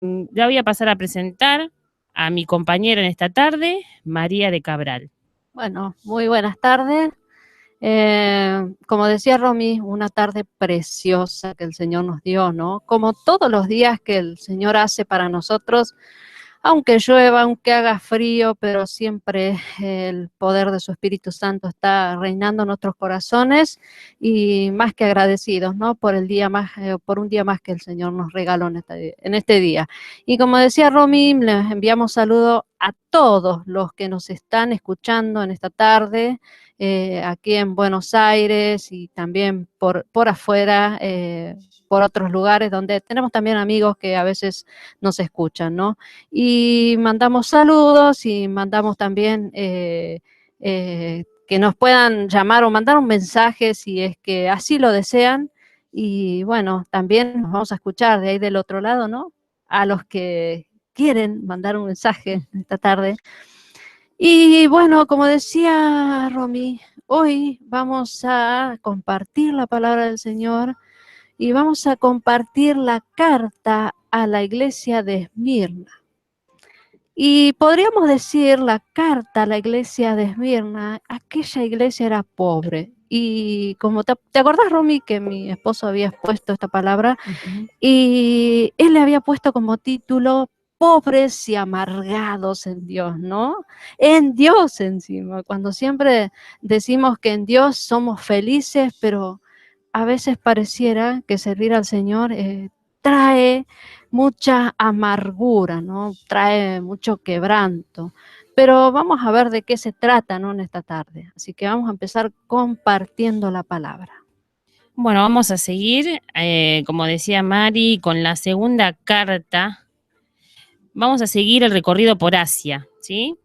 Ya voy a pasar a presentar a mi compañera en esta tarde, María de Cabral. Bueno, muy buenas tardes. Como decía Romy, una tarde preciosa que el Señor nos dio, ¿no? Como todos los días que el Señor hace para nosotros, aunque llueva, aunque haga frío, pero siempre el poder de su Espíritu Santo está reinando en nuestros corazones y más que agradecidos, ¿no? Por el día más, por un día más que el Señor nos regaló en este día. Y como decía Romy, les enviamos saludos a todos los que nos están escuchando en esta tarde, aquí en Buenos Aires y también por afuera, por otros lugares donde tenemos también amigos que a veces nos escuchan, ¿no? Y mandamos saludos y mandamos también que nos puedan llamar o mandar un mensaje si es que así lo desean. Y bueno, también nos vamos a escuchar de ahí del otro lado, ¿no? A los que quieren mandar un mensaje esta tarde. Y bueno, como decía Romy, hoy vamos a compartir la palabra del Señor y vamos a compartir la carta a la iglesia de Esmirna. Y podríamos decir la carta a la iglesia de Esmirna, aquella iglesia era pobre. Y como te acordás, Romy, que mi esposo había puesto esta palabra, y él le había puesto como título pobres y amargados en Dios, ¿no? En Dios encima, cuando siempre decimos que en Dios somos felices, pero a veces pareciera que servir al Señor trae mucha amargura, ¿no? Trae mucho quebranto. Pero vamos a ver de qué se trata, ¿no? En esta tarde. Así que vamos a empezar compartiendo la palabra. Bueno, vamos a seguir, como decía Mari, con la segunda carta. Vamos a seguir el recorrido por Asia, ¿sí?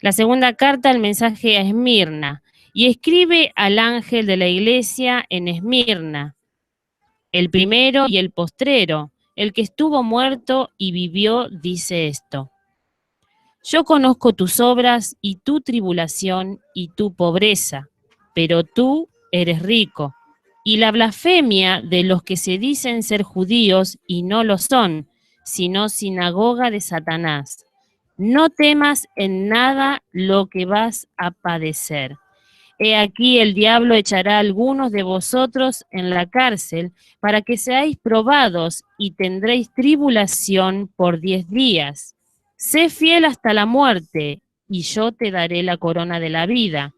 La segunda carta, el mensaje a Esmirna. Y escribe al ángel de la iglesia en Esmirna, el primero y el postrero, el que estuvo muerto y vivió, dice esto. Yo conozco tus obras y tu tribulación y tu pobreza, pero tú eres rico. Y la blasfemia de los que se dicen ser judíos y no lo son, sino sinagoga de Satanás. No temas en nada lo que vas a padecer. He aquí el diablo echará a algunos de vosotros en la cárcel para que seáis probados y tendréis tribulación por 10 días. Sé fiel hasta la muerte, y yo te daré la corona de la vida.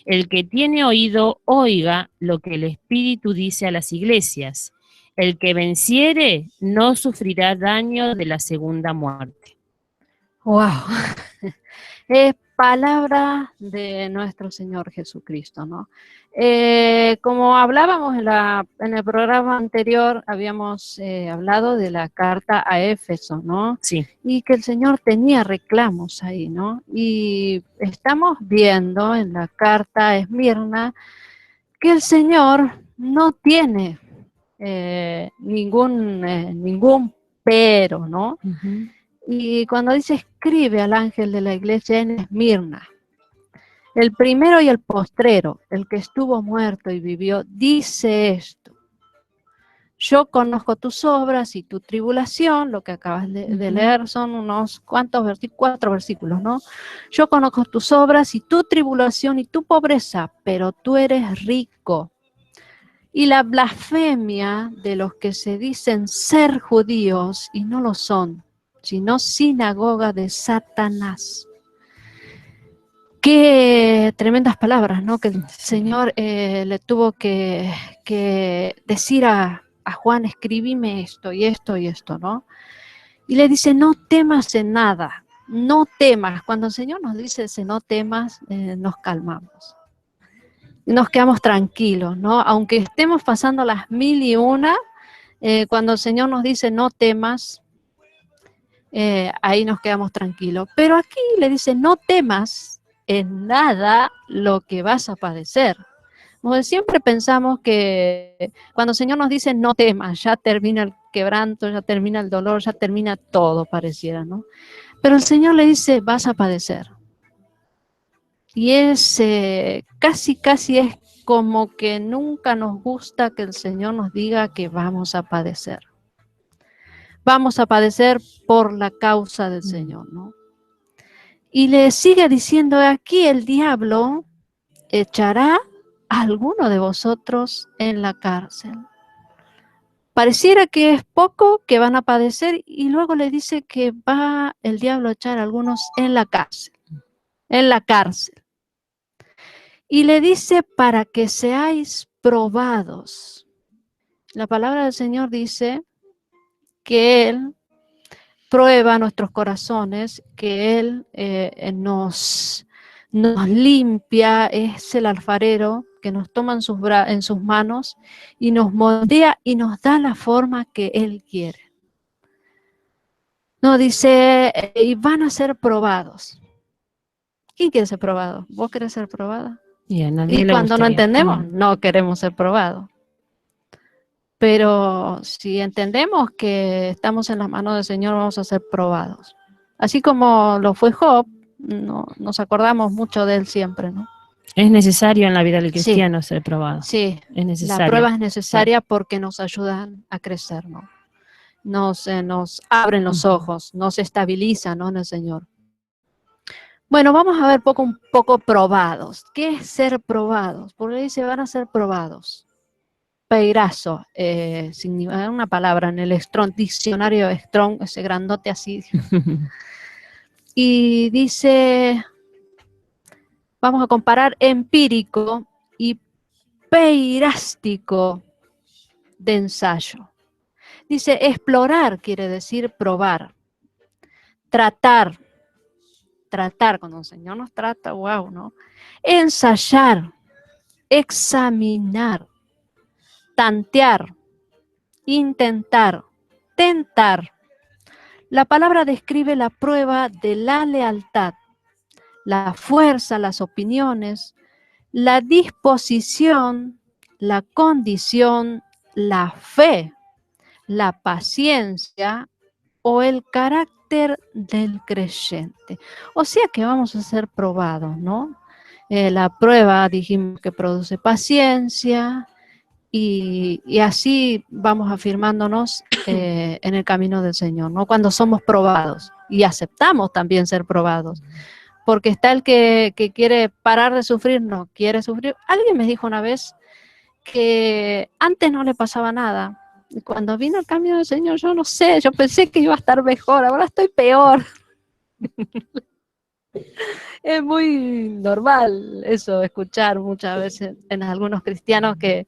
El que tiene oído, oiga lo que el Espíritu dice a las iglesias. El que venciere no sufrirá daño de la segunda muerte. ¡Wow! Es palabra de nuestro Señor Jesucristo, ¿no? Como hablábamos en el programa anterior, habíamos hablado de la carta a Éfeso, ¿no? Sí. Y que el Señor tenía reclamos ahí, ¿no? Y estamos viendo en la carta a Esmirna que el Señor no tiene ningún pero, ¿no? Y cuando dice escribe al ángel de la iglesia en Esmirna, el primero y el postrero, el que estuvo muerto y vivió, dice esto. Yo conozco tus obras y tu tribulación, lo que acabas de leer son unos cuantos 4 versículos, ¿no? Yo conozco tus obras y tu tribulación y tu pobreza, pero tú eres rico. Y la blasfemia de los que se dicen ser judíos y no lo son, sino sinagoga de Satanás. Qué tremendas palabras, ¿no? Que el Señor le tuvo que decir a Juan, escribime esto y esto y esto, ¿no? Y le dice, no temas en nada, no temas. Cuando el Señor nos dice no temas, nos calmamos. Nos quedamos tranquilos, ¿no? Aunque estemos pasando las 1001, cuando el Señor nos dice no temas, ahí nos quedamos tranquilos. Pero aquí le dice no temas en nada lo que vas a padecer. Como siempre pensamos que cuando el Señor nos dice no temas, ya termina el quebranto, ya termina el dolor, ya termina todo, pareciera, ¿no? Pero el Señor le dice vas a padecer. Y es casi es como que nunca nos gusta que el Señor nos diga que vamos a padecer. vamos a padecer por la causa del Señor, ¿no? Y le sigue diciendo, aquí el diablo echará a alguno de vosotros en la cárcel. Pareciera que es poco que van a padecer y luego le dice que va el diablo a echar a algunos en la cárcel. En la cárcel. Y le dice para que seáis probados. La palabra del Señor dice que Él prueba nuestros corazones, que Él nos limpia, es el alfarero que nos toma en sus manos y nos moldea y nos da la forma que Él quiere. No, dice, y van a ser probados. ¿Quién quiere ser probado? ¿Vos querés ser probada? Y a nadie Y le cuando no gustaría. entendemos, no queremos ser probados. Pero si entendemos que estamos en las manos del Señor, vamos a ser probados. Así como lo fue Job, nos acordamos mucho de él siempre, ¿no? Es necesario en la vida del Sí, cristiano ser probado. sí. Es La necesario. prueba es necesaria porque nos ayudan a crecer, ¿no? Nos abren los ojos, nos estabilizan, ¿no? En el Señor. Bueno, vamos a ver un poco probados. ¿Qué es ser probados? Porque dice, van a ser probados. Peirazo, una palabra en el Strong, diccionario Strong, ese grandote así. Y dice, vamos a comparar empírico y peirástico de ensayo. Dice, explorar quiere decir probar, tratar, cuando el Señor nos trata, wow, ¿no? Ensayar, examinar, tantear, intentar, tentar. La palabra describe la prueba de la lealtad, la fuerza, las opiniones, la disposición, la condición, la fe, la paciencia o el carácter del creyente. O sea que vamos a ser probados, ¿no? La prueba dijimos que produce paciencia y así vamos afirmándonos en el camino del Señor, ¿no? Cuando somos probados y aceptamos también ser probados. Porque está el que quiere parar de sufrir, no quiere sufrir. Alguien me dijo una vez que antes no le pasaba nada. Y cuando vino el cambio del Señor, yo no sé, yo pensé que iba a estar mejor, ahora estoy peor. Es muy normal eso, escuchar muchas veces en algunos cristianos que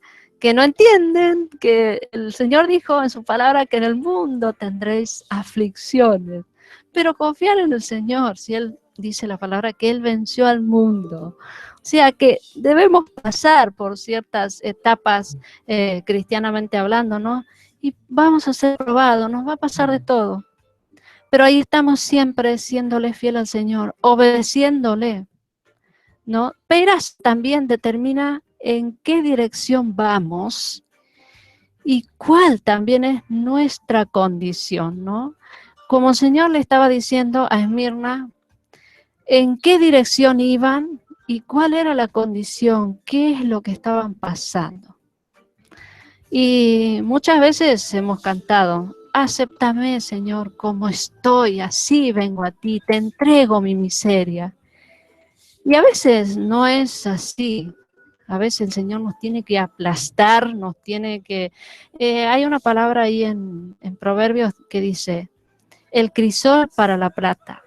no entienden que el Señor dijo en su palabra que en el mundo tendréis aflicciones, pero confiar en el Señor, si Él dice la palabra que Él venció al mundo. O sea que debemos pasar por ciertas etapas cristianamente hablando, ¿no? Y vamos a ser probados, nos va a pasar de todo. Pero ahí estamos siempre siéndole fiel al Señor, obedeciéndole, ¿no? Pero también determina en qué dirección vamos y cuál también es nuestra condición, ¿no? Como el Señor le estaba diciendo a Esmirna, en qué dirección iban y cuál era la condición, qué es lo que estaban pasando. Y muchas veces hemos cantado, acéptame, Señor, como estoy, así vengo a ti, te entrego mi miseria. Y a veces no es así. A veces el Señor nos tiene que aplastar, nos tiene que... hay una palabra ahí en Proverbios que dice, el crisol para la plata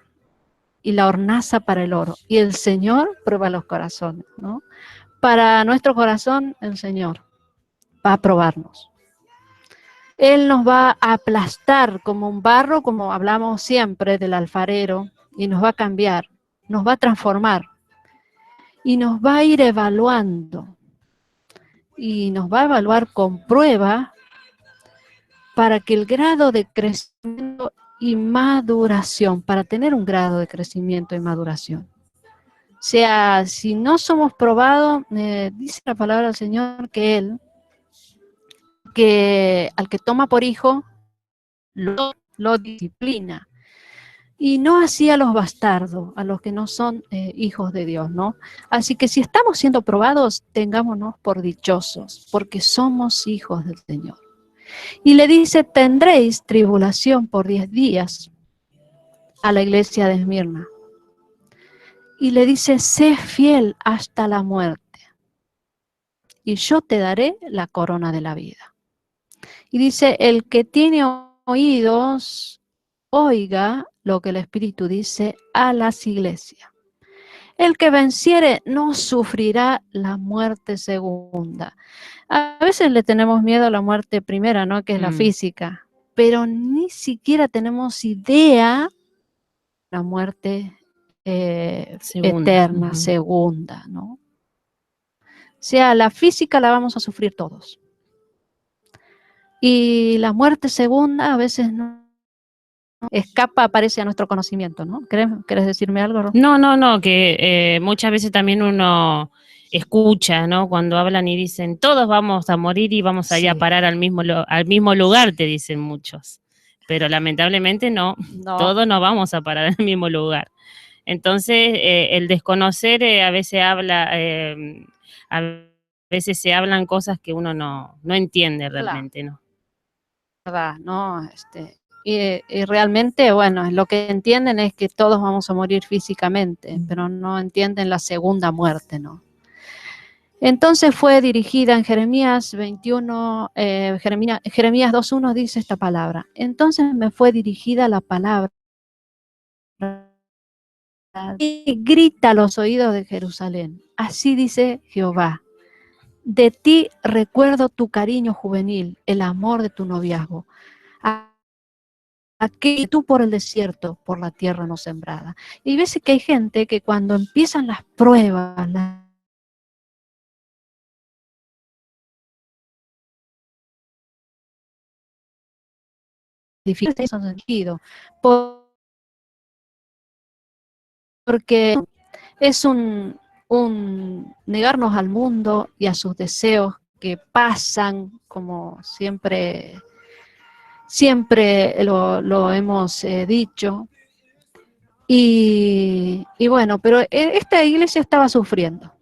y la hornaza para el oro. Y el Señor prueba los corazones, ¿no? Para nuestro corazón, el Señor va a probarnos. Él nos va a aplastar como un barro, como hablamos siempre del alfarero, y nos va a cambiar, nos va a transformar. Y nos va a ir evaluando. Y nos va a evaluar con prueba para que el grado de crecimiento y maduración, para tener un grado de crecimiento y maduración. O sea, si no somos probados, dice la palabra del Señor que Él, que al que toma por hijo, lo disciplina. Y no así a los bastardos, a los que no son hijos de Dios, ¿no? Así que si estamos siendo probados, tengámonos por dichosos, porque somos hijos del Señor. Y le dice, tendréis tribulación por 10 días a la iglesia de Esmirna. Y le dice, sé fiel hasta la muerte, y yo te daré la corona de la vida. Y dice, el que tiene oídos, oiga lo que el Espíritu dice a las iglesias. El que venciere no sufrirá la muerte segunda. A veces le tenemos miedo a la muerte primera, ¿no? Que es la física, pero ni siquiera tenemos idea de la muerte eterna, segunda, ¿no? O sea, la física la vamos a sufrir todos. Y la muerte segunda a veces no escapa, aparece a nuestro conocimiento, ¿no? ¿Querés decirme algo, Ro? No, que muchas veces también uno escucha, ¿no? Cuando hablan y dicen, todos vamos a morir y vamos a ir a parar al mismo lugar, te dicen muchos. Pero lamentablemente no, todos no vamos a parar al mismo lugar. Entonces, el desconocer a veces a veces se hablan cosas que uno no entiende realmente, ¿no? Verdad, ¿no? Y realmente, bueno, lo que entienden es que todos vamos a morir físicamente, pero no entienden la segunda muerte, ¿no? Entonces fue dirigida en Jeremías 21, Jeremías 2.1 dice esta palabra. Entonces me fue dirigida la palabra y grita a los oídos de Jerusalén. Así dice Jehová. De ti recuerdo tu cariño juvenil, el amor de tu noviazgo. Aquí tú por el desierto, por la tierra no sembrada. Y ves que hay gente que cuando empiezan las pruebas, las dificultades son sentido, porque es un negarnos al mundo y a sus deseos que pasan, como siempre lo hemos dicho. Y bueno, pero esta iglesia estaba sufriendo.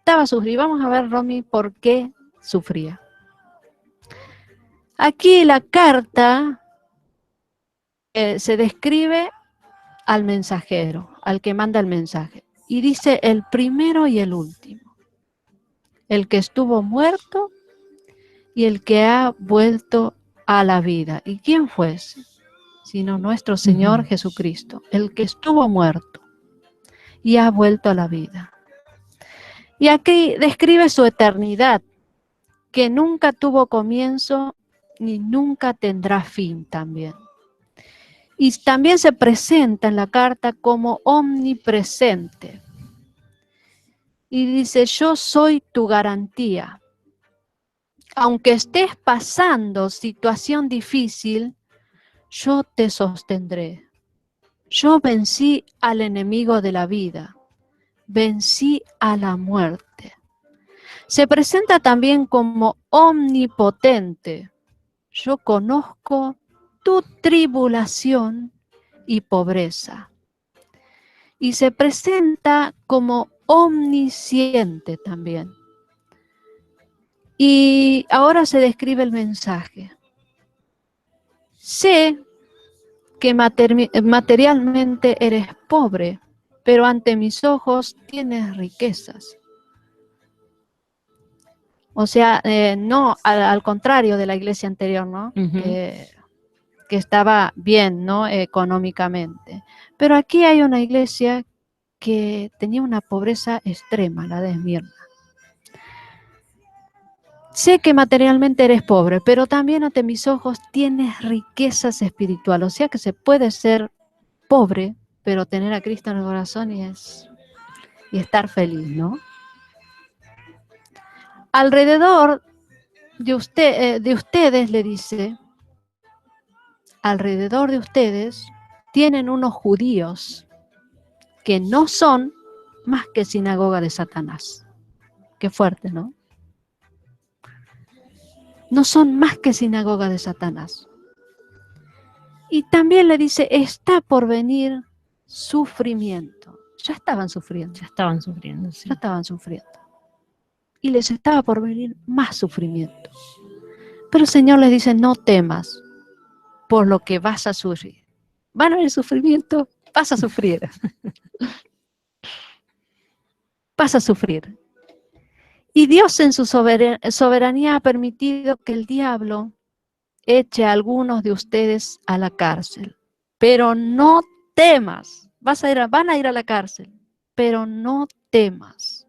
Vamos a ver, Romy, por qué sufría. Aquí la carta se describe al mensajero, al que manda el mensaje. Y dice el primero y el último. El que estuvo muerto y el que ha vuelto a la vida. ¿Y quién fue ese? Sino nuestro Señor Jesucristo, el que estuvo muerto y ha vuelto a la vida. Y aquí describe su eternidad, que nunca tuvo comienzo ni nunca tendrá fin también. Y también se presenta en la carta como omnipresente. Y dice, yo soy tu garantía. Aunque estés pasando situación difícil, yo te sostendré. Yo vencí al enemigo de la vida, vencí a la muerte. Se presenta también como omnipotente. Yo conozco tu tribulación y pobreza. Y se presenta como omnisciente también. Y ahora se describe el mensaje. Sé que materialmente eres pobre, pero ante mis ojos tienes riquezas. O sea, no, al contrario de la iglesia anterior, ¿no? Que estaba bien, ¿no? Económicamente. Pero aquí hay una iglesia que tenía una pobreza extrema, la de Esmirna. Sé que materialmente eres pobre, pero también ante mis ojos tienes riquezas espirituales. O sea que se puede ser pobre, pero tener a Cristo en el corazón y estar feliz, ¿no? Alrededor de ustedes, le dice, alrededor de ustedes tienen unos judíos que no son más que sinagoga de Satanás. Qué fuerte, ¿no? No son más que sinagoga de Satanás. Y también le dice, está por venir sufrimiento. Ya estaban sufriendo. Ya estaban sufriendo, sí. Ya estaban sufriendo. Y les estaba por venir más sufrimiento. Pero el Señor les dice, no temas por lo que vas a sufrir. Van a haber sufrimiento, vas a sufrir. Vas a sufrir. Y Dios en su soberanía ha permitido que el diablo eche a algunos de ustedes a la cárcel. Pero no temas. Van a ir a la cárcel, pero no temas.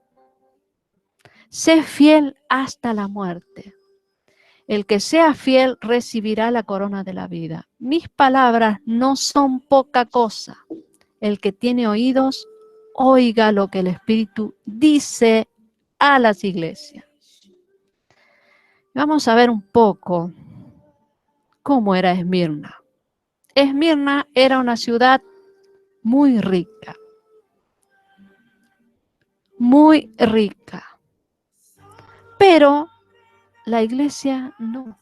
Sé fiel hasta la muerte. El que sea fiel recibirá la corona de la vida. Mis palabras no son poca cosa. El que tiene oídos, oiga lo que el Espíritu dice a las iglesias. Vamos a ver un poco cómo era Esmirna. Esmirna era una ciudad muy rica. Muy rica. Pero la iglesia no.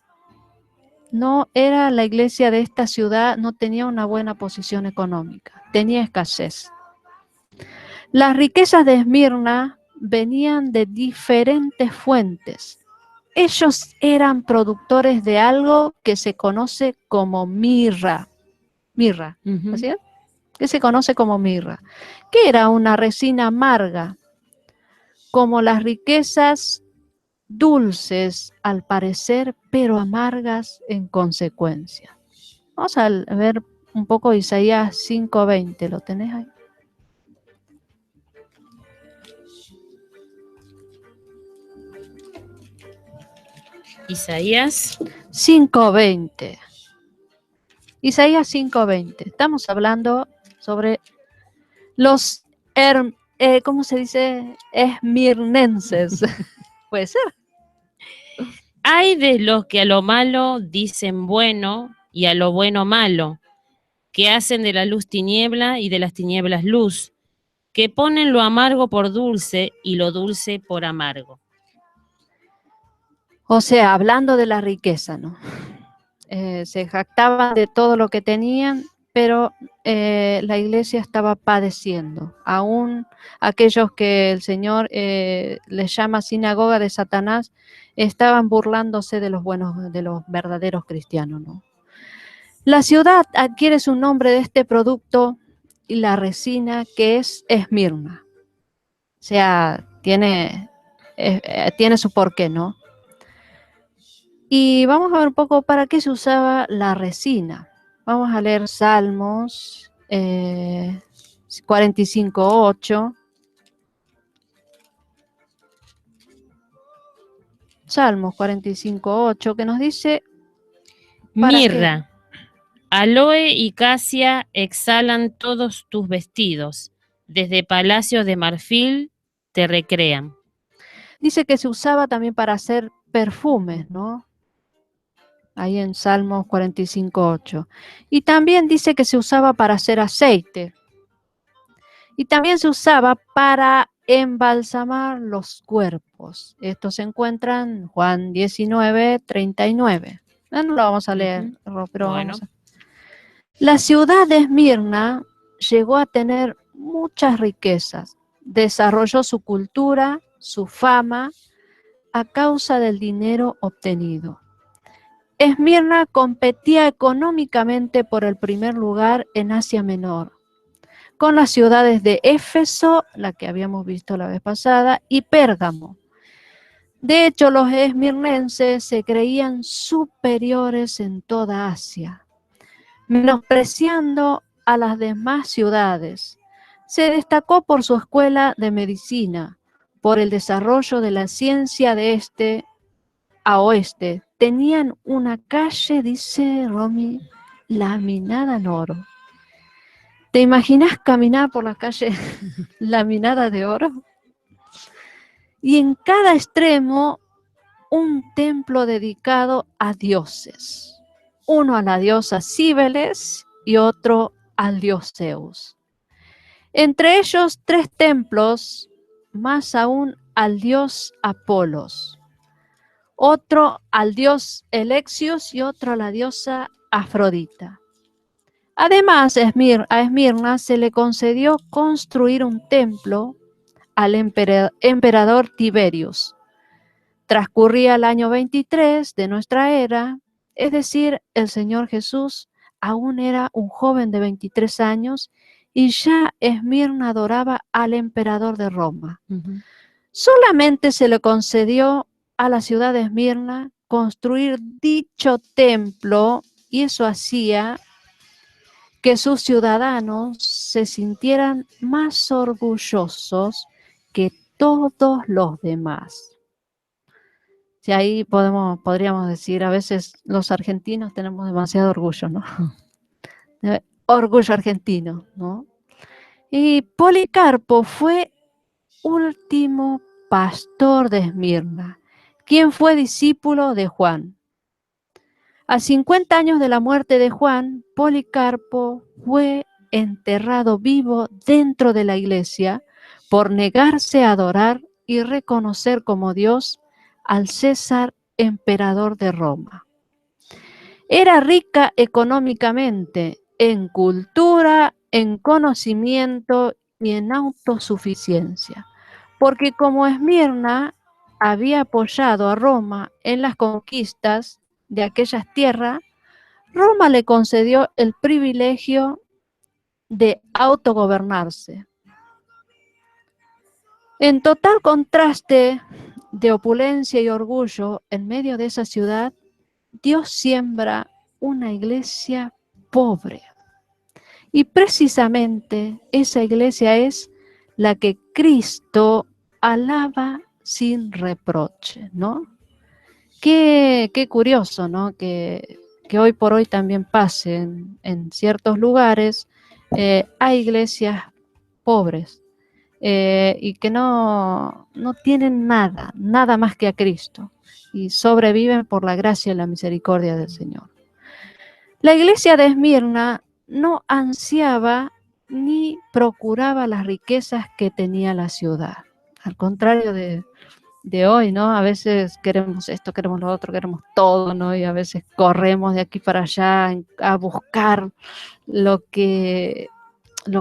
No era la iglesia de esta ciudad, no tenía una buena posición económica, tenía escasez. Las riquezas de Esmirna venían de diferentes fuentes. Ellos eran productores de algo que se conoce como mirra. Mirra, ¿así es? Que se conoce como mirra, que era una resina amarga, como las riquezas dulces al parecer, pero amargas en consecuencia. Vamos a ver un poco Isaías 5:20, ¿lo tenés ahí? Isaías 5:20. Isaías 5:20. Estamos hablando sobre los, ¿cómo se dice? Esmirnenses. Puede ser. Hay de los que a lo malo dicen bueno y a lo bueno malo, que hacen de la luz tiniebla y de las tinieblas luz, que ponen lo amargo por dulce y lo dulce por amargo. O sea, hablando de la riqueza, ¿no? Se jactaban de todo lo que tenían, pero la iglesia estaba padeciendo. Aún aquellos que el Señor les llama sinagoga de Satanás, estaban burlándose de los buenos, de los verdaderos cristianos, ¿no? La ciudad adquiere su nombre de este producto y la resina que es Esmirna. O sea, tiene su porqué, ¿no? Y vamos a ver un poco para qué se usaba la resina. Vamos a leer Salmos 45:8. Salmos 45:8, que nos dice... Mirra, aloe y casia exhalan todos tus vestidos, desde palacios de marfil te recrean. Dice que se usaba también para hacer perfumes, ¿no? Ahí en Salmos 45:8. Y también dice que se usaba para hacer aceite. Y también se usaba para embalsamar los cuerpos. Esto se encuentra en Juan 19:39. No lo vamos a leer, pero Bueno. vamos a... La ciudad de Esmirna llegó a tener muchas riquezas. Desarrolló su cultura, su fama, a causa del dinero obtenido. Esmirna competía económicamente por el primer lugar en Asia Menor, con las ciudades de Éfeso, la que habíamos visto la vez pasada, y Pérgamo. De hecho, los esmirnenses se creían superiores en toda Asia, menospreciando a las demás ciudades. Se destacó por su escuela de medicina, por el desarrollo de la ciencia de este a oeste. Tenían una calle, dice Romy, laminada en oro. ¿Te imaginas caminar por la calle laminada de oro? Y en cada extremo un templo dedicado a dioses. Uno a la diosa Cíbeles y otro al dios Zeus. Entre ellos 3 templos, más aún al dios Apolos. Otro al dios Elexios y otro a la diosa Afrodita. Además, a Esmirna se le concedió construir un templo al emperador Tiberius. Transcurría el año 23 de nuestra era, es decir, el Señor Jesús aún era un joven de 23 años y ya Esmirna adoraba al emperador de Roma. Solamente se le concedió a la ciudad de Esmirna construir dicho templo y eso hacía que sus ciudadanos se sintieran más orgullosos que todos los demás. Si ahí podríamos decir, a veces los argentinos tenemos demasiado orgullo, ¿no? Orgullo argentino, ¿no? Y Policarpo fue último pastor de Esmirna, quien fue discípulo de Juan. A 50 años de la muerte de Juan, Policarpo fue enterrado vivo dentro de la iglesia por negarse a adorar y reconocer como Dios al César emperador de Roma. Era rica económicamente, en cultura, en conocimiento y en autosuficiencia, porque como Esmirna había apoyado a Roma en las conquistas de aquellas tierras, Roma le concedió el privilegio de autogobernarse. En total contraste de opulencia y orgullo, en medio de esa ciudad, Dios siembra una iglesia pobre. Y precisamente esa iglesia es la que Cristo alaba sin reproche, ¿no? Qué curioso, ¿no? Que hoy por hoy también pase en ciertos lugares, hay iglesias pobres y que no tienen nada más que a Cristo y sobreviven por la gracia y la misericordia del Señor. La iglesia de Esmirna no ansiaba ni procuraba las riquezas que tenía la ciudad, al contrario de hoy, ¿no? A veces queremos esto, queremos lo otro, queremos todo, ¿no? Y a veces corremos de aquí para allá a buscar lo que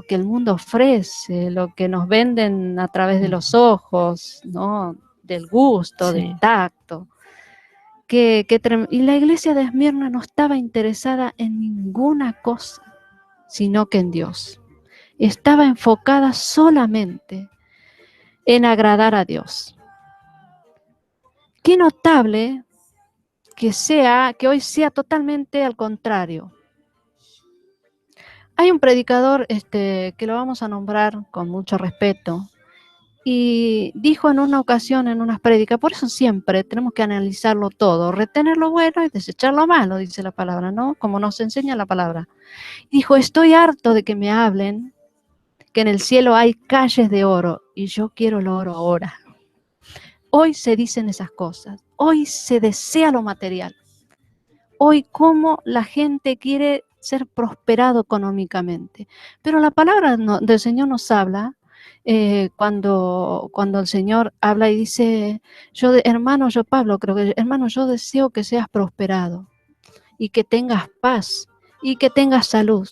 el mundo ofrece, lo que nos venden a través de los ojos, ¿no? Del gusto, Sí. del tacto. Y la iglesia de Esmirna no estaba interesada en ninguna cosa, sino que en Dios. Estaba enfocada solamente en agradar a Dios. Qué notable que hoy sea totalmente al contrario. Hay un predicador que lo vamos a nombrar con mucho respeto y dijo en una ocasión en unas prédicas, por eso siempre tenemos que analizarlo todo, retener lo bueno y desechar lo malo, dice la palabra, ¿no? Como nos enseña la palabra. Dijo, estoy harto de que me hablen que en el cielo hay calles de oro y yo quiero el oro ahora. Hoy se dicen esas cosas, hoy se desea lo material. Hoy cómo la gente quiere ser prosperado económicamente. Pero la palabra del Señor nos habla cuando el Señor habla y dice, hermano yo deseo que seas prosperado y que tengas paz y que tengas salud,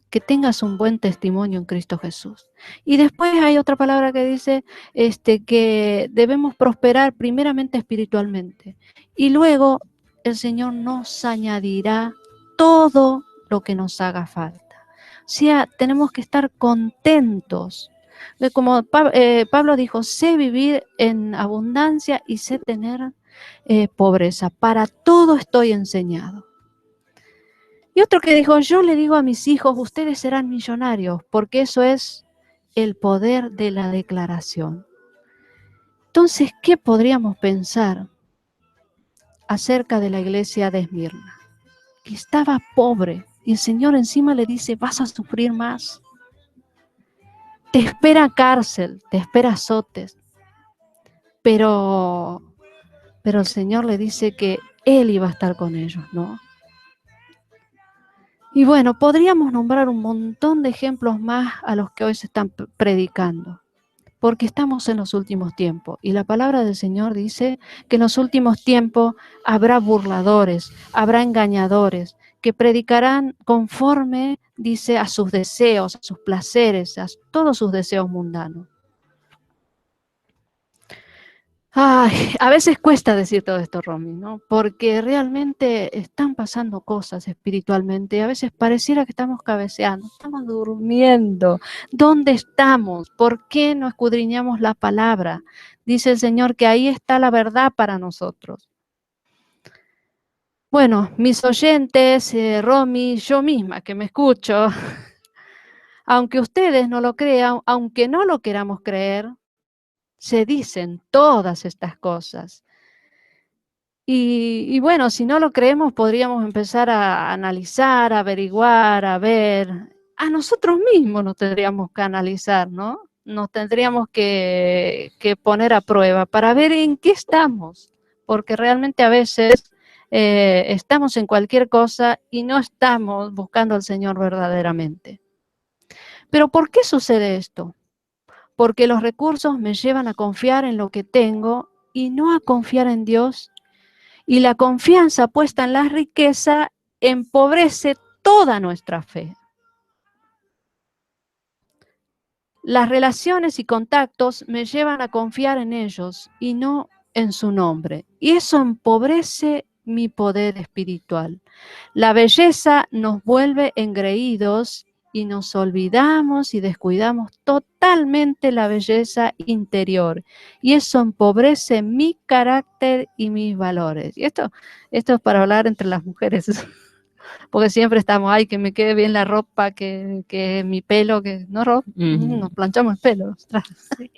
que tengas un buen testimonio en Cristo Jesús. Y después hay otra palabra que dice que debemos prosperar primeramente espiritualmente y luego el Señor nos añadirá todo lo que nos haga falta. O sea, tenemos que estar contentos. Como Pablo dijo, sé vivir en abundancia y sé tener pobreza. Para todo estoy enseñado. Y otro que dijo, yo le digo a mis hijos, ustedes serán millonarios, porque eso es el poder de la declaración. Entonces, ¿qué podríamos pensar acerca de la iglesia de Esmirna? Que estaba pobre y el Señor encima le dice, vas a sufrir más. Te espera cárcel, te espera azotes. Pero el Señor le dice que Él iba a estar con ellos, ¿no? Y bueno, podríamos nombrar un montón de ejemplos más a los que hoy se están predicando, porque estamos en los últimos tiempos. Y la palabra del Señor dice que en los últimos tiempos habrá burladores, habrá engañadores, que predicarán conforme, dice, a sus deseos, a sus placeres, a todos sus deseos mundanos. Ay, a veces cuesta decir todo esto, Romy, ¿no? Porque realmente están pasando cosas espiritualmente. A veces pareciera que estamos cabeceando, estamos durmiendo. ¿Dónde estamos? ¿Por qué no escudriñamos la palabra? Dice el Señor que ahí está la verdad para nosotros. Bueno, mis oyentes, Romy, yo misma que me escucho, aunque ustedes no lo crean, aunque no lo queramos creer, se dicen todas estas cosas. Y bueno, si no lo creemos, podríamos empezar a analizar, a averiguar, a ver. A nosotros mismos nos tendríamos que analizar, ¿no? Nos tendríamos que poner a prueba para ver en qué estamos, porque realmente a veces estamos en cualquier cosa y no estamos buscando al Señor verdaderamente. Pero ¿por qué sucede esto? Porque los recursos me llevan a confiar en lo que tengo y no a confiar en Dios. Y la confianza puesta en la riqueza empobrece toda nuestra fe. Las relaciones y contactos me llevan a confiar en ellos y no en su nombre. Y eso empobrece mi poder espiritual. La belleza nos vuelve engreídos y nos olvidamos y descuidamos totalmente la belleza interior. Y eso empobrece mi carácter y mis valores. Y esto es para hablar entre las mujeres. Porque siempre estamos, ay, que me quede bien la ropa, que mi pelo, que no ropa, nos planchamos el pelo. Sí.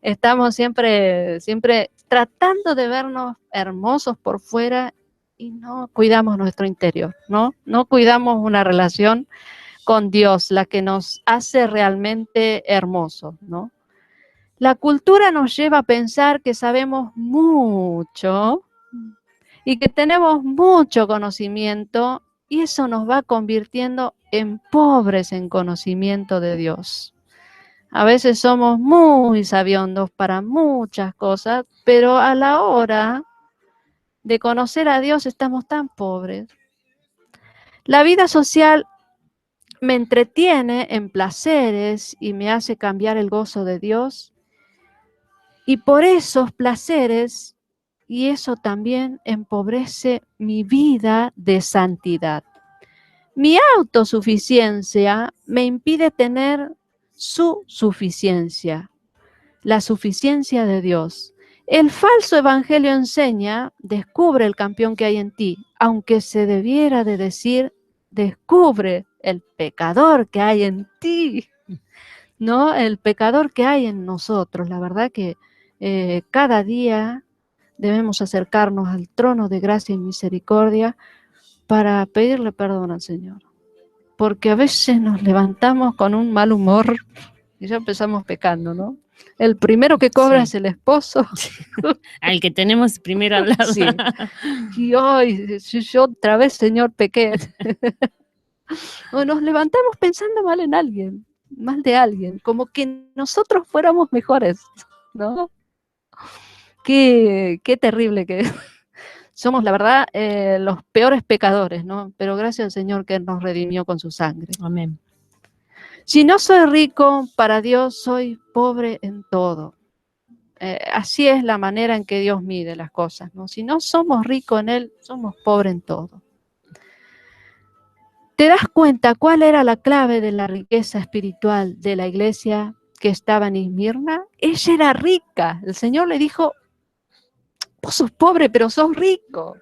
Estamos siempre tratando de vernos hermosos por fuera y no cuidamos nuestro interior, ¿no? No cuidamos una relación con Dios, la que nos hace realmente hermosos, ¿no? La cultura nos lleva a pensar que sabemos mucho y que tenemos mucho conocimiento y eso nos va convirtiendo en pobres en conocimiento de Dios. A veces somos muy sabiondos para muchas cosas, pero a la hora de conocer a Dios estamos tan pobres. La vida social me entretiene en placeres y me hace cambiar el gozo de Dios. Y por esos placeres, y eso también empobrece mi vida de santidad. Mi autosuficiencia me impide tener su suficiencia, la suficiencia de Dios. El falso evangelio enseña, descubre el campeón que hay en ti, aunque se debiera de decir, descubre el pecador que hay en ti, ¿no? El pecador que hay en nosotros. La verdad que cada día debemos acercarnos al trono de gracia y misericordia para pedirle perdón al Señor. Porque a veces nos levantamos con un mal humor y ya empezamos pecando, ¿no? El primero que cobra es el esposo. Al que tenemos primero al lado. Sí. Y hoy, yo otra vez, Señor, pequé. O nos levantamos pensando mal en alguien, mal de alguien, como que nosotros fuéramos mejores, ¿no? Qué terrible que somos, la verdad, los peores pecadores, ¿no? Pero gracias al Señor que nos redimió con su sangre. Amén. Si no soy rico, para Dios soy pobre en todo. Así es la manera en que Dios mide las cosas, ¿no? Si no somos ricos en Él, somos pobres en todo. ¿Te das cuenta cuál era la clave de la riqueza espiritual de la iglesia que estaba en Esmirna? Ella era rica. El Señor le dijo, vos sos pobre, pero sos rico.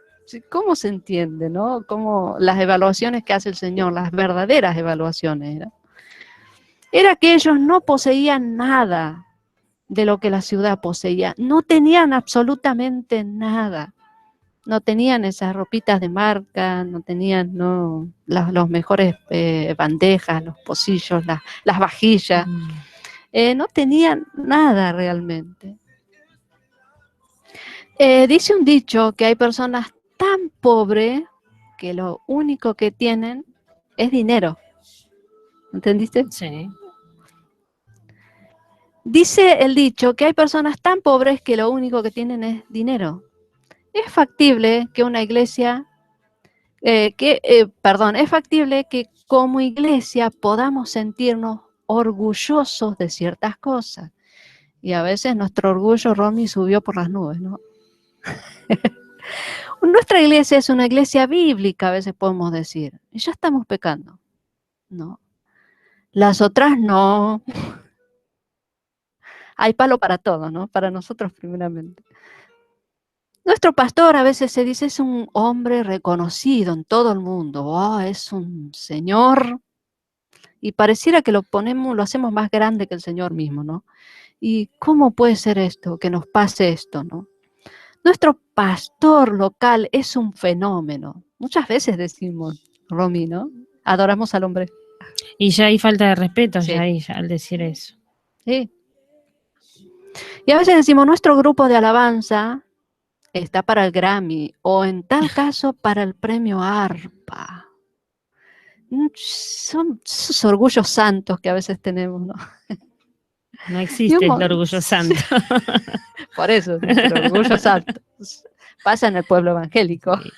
¿Cómo se entiende, no? Cómo las evaluaciones que hace el Señor, las verdaderas evaluaciones, era que ellos no poseían nada de lo que la ciudad poseía. No tenían absolutamente nada. No tenían esas ropitas de marca, no tenían los mejores bandejas, los pocillos, las vajillas. No tenían nada realmente. Dice un dicho que hay personas tan pobres que lo único que tienen es dinero. ¿Entendiste? Sí. Dice el dicho que hay personas tan pobres que lo único que tienen es dinero. Es factible que una iglesia, es factible que como iglesia podamos sentirnos orgullosos de ciertas cosas. Y a veces nuestro orgullo, Romy, subió por las nubes, ¿no? Nuestra iglesia es una iglesia bíblica, a veces podemos decir. Y ya estamos pecando, ¿no? Las otras no. Hay palo para todos, ¿no? Para nosotros primeramente. Nuestro pastor a veces se dice es un hombre reconocido en todo el mundo. Oh, es un señor. Y pareciera que lo hacemos más grande que el Señor mismo, ¿no? ¿Y cómo puede ser esto, que nos pase esto, no? Nuestro pastor local es un fenómeno. Muchas veces decimos, Romy, ¿no? Adoramos al hombre. Y ya hay falta de respeto, Sí. ya ahí, ya al decir eso. Sí. Y a veces decimos, nuestro grupo de alabanza está para el Grammy o en tal caso para el premio ARPA. Son esos orgullos santos que a veces tenemos, ¿no? No existe el orgullo santo. Por eso, nuestro orgullo santo pasa en el pueblo evangélico. Sí.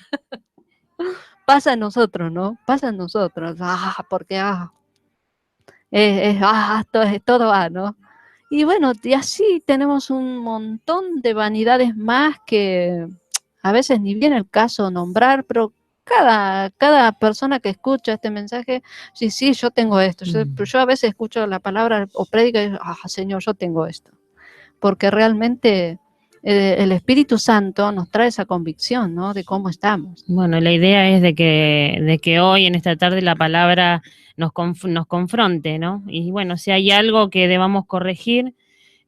Pasa en nosotros, ¿no? Pasa en nosotros. Porque todo va, ¿no? Y bueno, y así tenemos un montón de vanidades más que a veces ni viene el caso nombrar, pero cada persona que escucha este mensaje, sí, yo tengo esto. Yo a veces escucho la palabra o prédica y digo, Señor, yo tengo esto. Porque realmente el Espíritu Santo nos trae esa convicción, ¿no? De cómo estamos. Bueno, la idea es de que hoy, en esta tarde, la palabra nos confronte, ¿no? Y bueno, si hay algo que debamos corregir,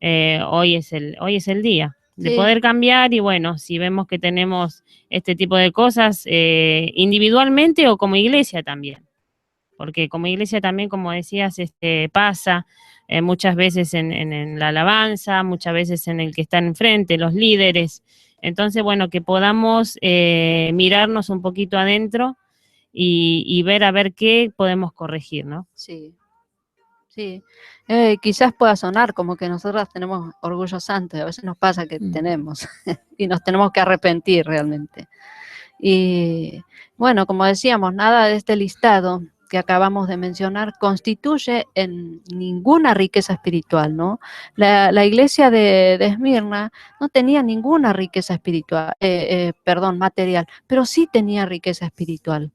hoy es el día de poder cambiar. Y bueno, si vemos que tenemos este tipo de cosas, individualmente o como iglesia también. Porque como iglesia también, como decías, pasa muchas veces en la alabanza, muchas veces en el que están enfrente, los líderes. Entonces, bueno, que podamos mirarnos un poquito adentro y ver a ver qué podemos corregir, ¿no? Sí. Quizás pueda sonar como que nosotras tenemos orgullo santo, y a veces nos pasa que tenemos, y nos tenemos que arrepentir realmente. Y bueno, como decíamos, nada de este listado que acabamos de mencionar constituye en ninguna riqueza espiritual, ¿no? La iglesia de Esmirna no tenía ninguna riqueza espiritual, material, pero sí tenía riqueza espiritual.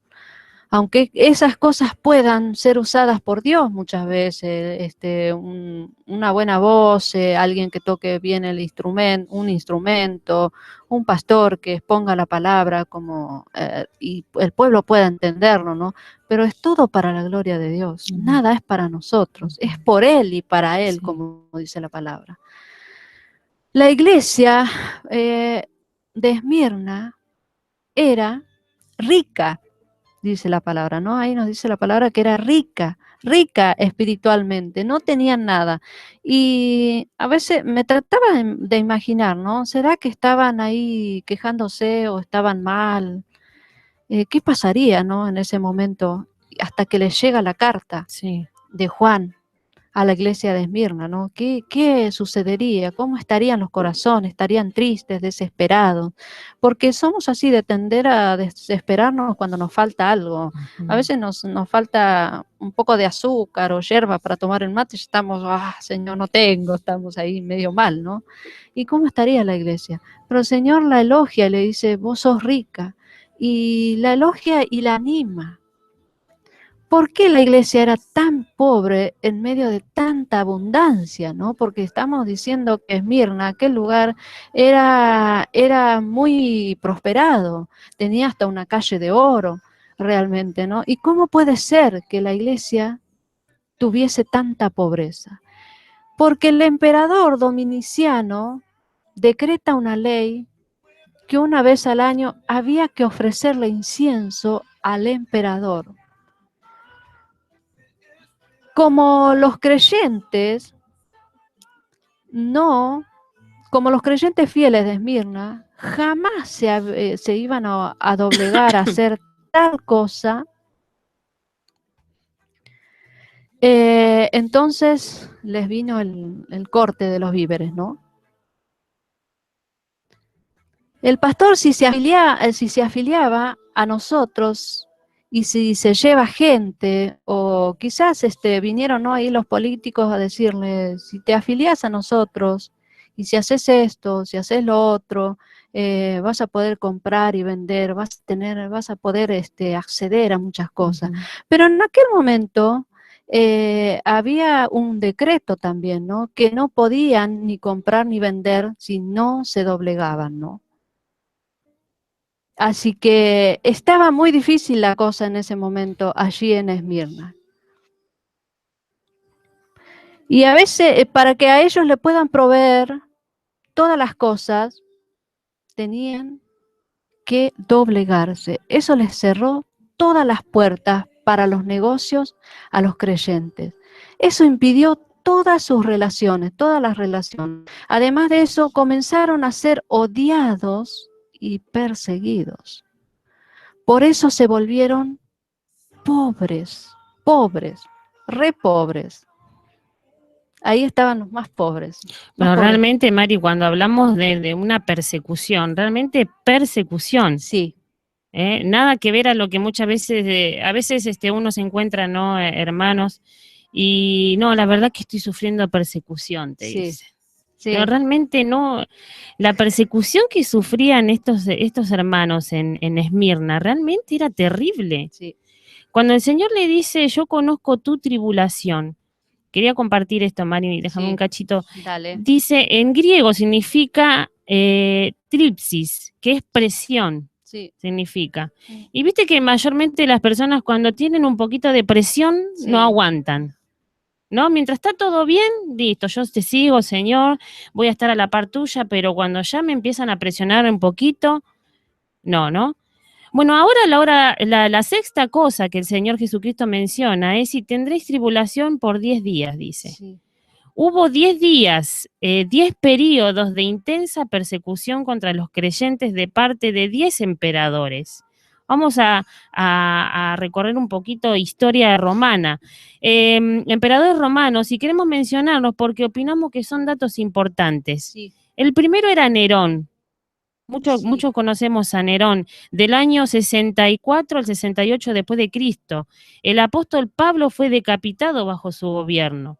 Aunque esas cosas puedan ser usadas por Dios muchas veces, una buena voz, alguien que toque bien un instrumento, un pastor que exponga la palabra y el pueblo pueda entenderlo, ¿no? Pero es todo para la gloria de Dios, nada es para nosotros, es por Él y para Él, como dice la palabra. La iglesia de Esmirna era rica, dice la palabra, ¿no? Ahí nos dice la palabra que era rica espiritualmente, no tenían nada. Y a veces me trataba de imaginar, ¿no? ¿Será que estaban ahí quejándose o estaban mal? ¿Qué pasaría, no? En ese momento, hasta que les llega la carta de Juan a la iglesia de Esmirna, ¿no? ¿Qué sucedería? ¿Cómo estarían los corazones? ¿Estarían tristes, desesperados? Porque somos así de tender a desesperarnos cuando nos falta algo. A veces nos falta un poco de azúcar o yerba para tomar el mate y estamos, Señor, no tengo, estamos ahí medio mal, ¿no? ¿Y cómo estaría la iglesia? Pero el Señor la elogia y le dice, vos sos rica. Y la elogia y la anima. ¿Por qué la iglesia era tan pobre en medio de tanta abundancia, ¿no? Porque estamos diciendo que Esmirna, aquel lugar, era muy prosperado, tenía hasta una calle de oro, realmente, ¿no? ¿Y cómo puede ser que la iglesia tuviese tanta pobreza? Porque el emperador Dominiciano decreta una ley que una vez al año había que ofrecerle incienso al emperador. Como los creyentes fieles de Esmirna, jamás se iban a doblegar a hacer tal cosa. Entonces les vino el corte de los víveres, ¿no? El pastor, si se afiliaba a nosotros y si se lleva gente, o quizás vinieron, ¿no?, ahí los políticos a decirle, si te afilias a nosotros y si haces esto, si haces lo otro, vas a poder comprar y vender, vas a poder acceder a muchas cosas. Pero en aquel momento había un decreto también, ¿no? Que no podían ni comprar ni vender si no se doblegaban, ¿no? Así que estaba muy difícil la cosa en ese momento allí en Esmirna. Y a veces, para que a ellos le puedan proveer todas las cosas, tenían que doblegarse. Eso les cerró todas las puertas para los negocios a los creyentes. Eso impidió todas sus relaciones, todas las relaciones. Además de eso, comenzaron a ser odiados y perseguidos. Por eso se volvieron pobres, re pobres. Ahí estaban los más pobres. Pero realmente, Mari, cuando hablamos de una persecución, realmente persecución. Sí. Nada que ver a lo que muchas veces, a veces uno se encuentra, ¿no? Hermanos, y no, la verdad que estoy sufriendo persecución, te dice. Sí. Pero realmente no, la persecución que sufrían estos hermanos en Esmirna realmente era terrible. Sí. Cuando el Señor le dice, yo conozco tu tribulación, quería compartir esto, Mari, déjame un cachito. Dale. Dice, en griego significa tripsis, que es presión. Sí. Significa. Y viste que mayormente las personas cuando tienen un poquito de presión no aguantan. ¿No? Mientras está todo bien, listo, yo te sigo, Señor, voy a estar a la par tuya, pero cuando ya me empiezan a presionar un poquito, no. Bueno, ahora la sexta cosa que el Señor Jesucristo menciona es: y tendréis tribulación por 10 días, dice. Sí. Hubo 10 días, 10 periodos de intensa persecución contra los creyentes de parte de 10 emperadores. Vamos a recorrer un poquito historia romana. Emperadores romanos, y queremos mencionarlos porque opinamos que son datos importantes. Sí. El primero era Nerón. Muchos conocemos a Nerón, del año 64 al 68 después de Cristo. El apóstol Pablo fue decapitado bajo su gobierno.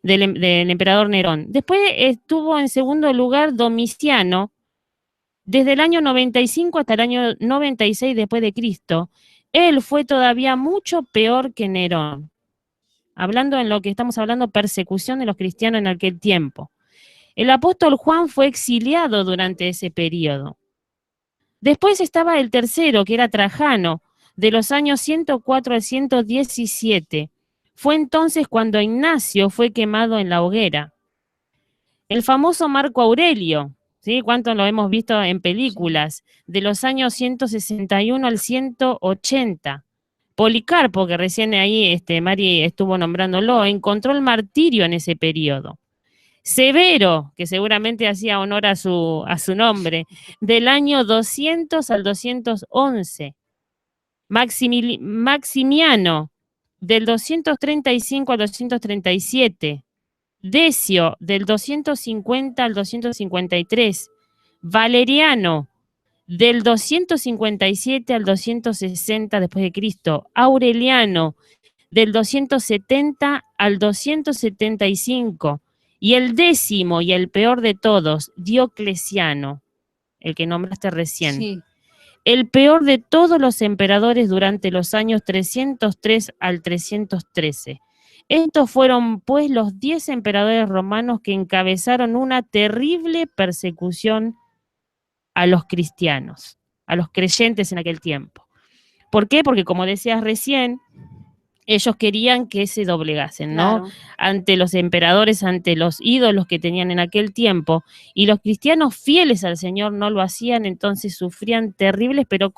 Del emperador Nerón. Después estuvo en segundo lugar Domiciano, desde el año 95 hasta el año 96 después de Cristo. Él fue todavía mucho peor que Nerón. Hablando en lo que estamos hablando, persecución de los cristianos en aquel tiempo. El apóstol Juan fue exiliado durante ese periodo. Después estaba el tercero, que era Trajano, de los años 104 al 117. Fue entonces cuando Ignacio fue quemado en la hoguera. El famoso Marco Aurelio, ¿sí? ¿Cuánto lo hemos visto en películas? De los años 161 al 180. Policarpo, que recién ahí Mari estuvo nombrándolo, encontró el martirio en ese periodo. Severo, que seguramente hacía honor a su nombre, del año 200 al 211. Maximiano, del 235 al 237. Decio, del 250 al 253. Valeriano, del 257 al 260 después de Cristo. Aureliano, del 270 al 275. Y el décimo y el peor de todos, Diocleciano, el que nombraste recién. Sí. El peor de todos los emperadores durante los años 303 al 313. Estos fueron, pues, los 10 emperadores romanos que encabezaron una terrible persecución a los cristianos, a los creyentes en aquel tiempo. ¿Por qué? Porque, como decías recién, ellos querían que se doblegasen, ¿no? Claro. Ante los emperadores, ante los ídolos que tenían en aquel tiempo, y los cristianos fieles al Señor no lo hacían, entonces sufrían terribles, pero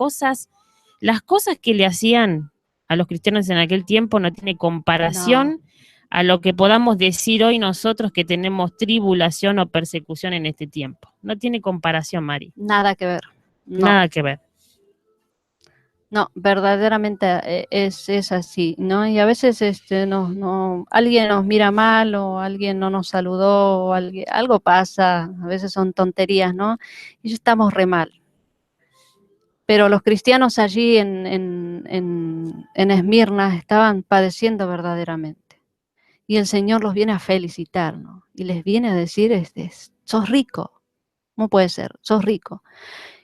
las cosas que le hacían a los cristianos en aquel tiempo no tiene comparación a lo que podamos decir hoy nosotros que tenemos tribulación o persecución en este tiempo. No tiene comparación, Mari. Nada que ver. No. Nada que ver. No, verdaderamente es así, ¿no? Y a veces alguien nos mira mal o alguien no nos saludó o algo pasa, a veces son tonterías, ¿no? Y ya estamos re mal. Pero los cristianos allí en Esmirna estaban padeciendo verdaderamente. Y el Señor los viene a felicitar, ¿no? Y les viene a decir, sos rico. ¿Cómo puede ser? Sos rico.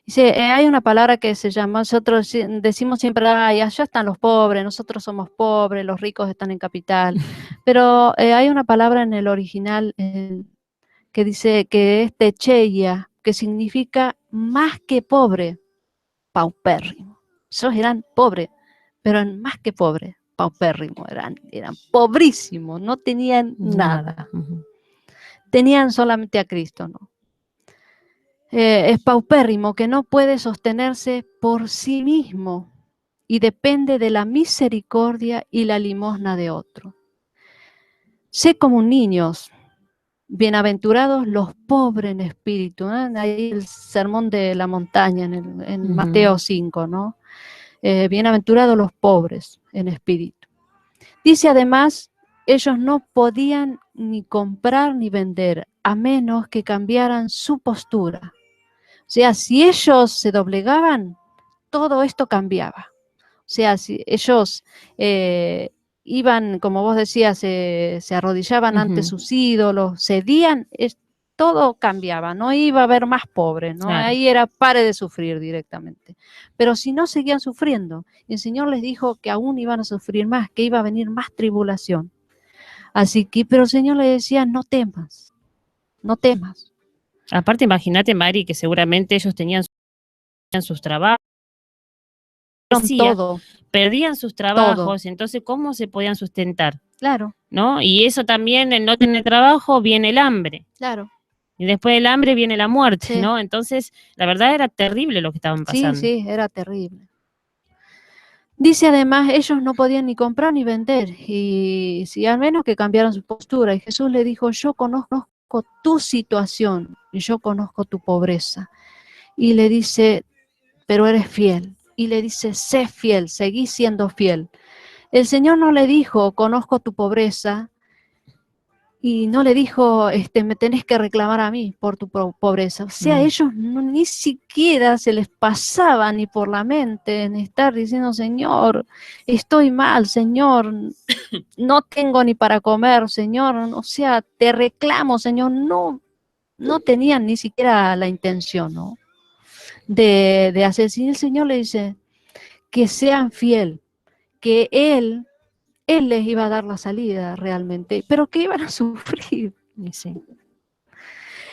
Dice, hay una palabra que se llama, nosotros decimos siempre, ay, allá están los pobres, nosotros somos pobres, los ricos están en capital. Pero hay una palabra en el original que dice que es techeia, que significa más que pobre, paupérrimo. Ellos eran pobres, pero más que pobres, paupérrimo, eran pobrísimos, no tenían nada. Tenían solamente a Cristo, ¿no? Es paupérrimo, que no puede sostenerse por sí mismo y depende de la misericordia y la limosna de otro. Sé como niños, bienaventurados los pobres en espíritu, ¿eh? Ahí el sermón de la montaña en Mateo 5, ¿no? Bienaventurados los pobres en espíritu. Dice además, ellos no podían ni comprar ni vender, a menos que cambiaran su postura. O sea, si ellos se doblegaban, todo esto cambiaba. O sea, si ellos iban, como vos decías, se arrodillaban ante sus ídolos, cedían, todo cambiaba, no iba a haber más pobres, ¿no? Claro. Ahí era pare de sufrir directamente. Pero si no, seguían sufriendo. Y el Señor les dijo que aún iban a sufrir más, que iba a venir más tribulación. Así que, pero el Señor le decía, no temas, no temas. Aparte, imagínate, Mari, que seguramente ellos tenían sus trabajos, perdían sus trabajos, entonces, ¿cómo se podían sustentar? Claro. ¿No? Y eso también, el no tener trabajo, viene el hambre. Claro. Y después del hambre viene la muerte, sí. ¿No? Entonces, la verdad era terrible lo que estaban pasando. Sí, era terrible. Dice además, ellos no podían ni comprar ni vender, y si al menos que cambiaran su postura. Y Jesús le dijo, yo conozco tu situación y yo conozco tu pobreza. Y le dice, pero eres fiel. Y le dice, sé fiel, seguí siendo fiel. El Señor no le dijo, conozco tu pobreza, y no le dijo, me tenés que reclamar a mí por tu pobreza. O sea, ellos ni siquiera se les pasaba ni por la mente en estar diciendo, Señor, estoy mal, Señor, no tengo ni para comer, Señor, o sea, te reclamo, Señor. No tenían ni siquiera la intención, ¿no? de hacer. Si el Señor le dice que sean fiel, que Él les iba a dar la salida realmente, pero que iban a sufrir. Sí.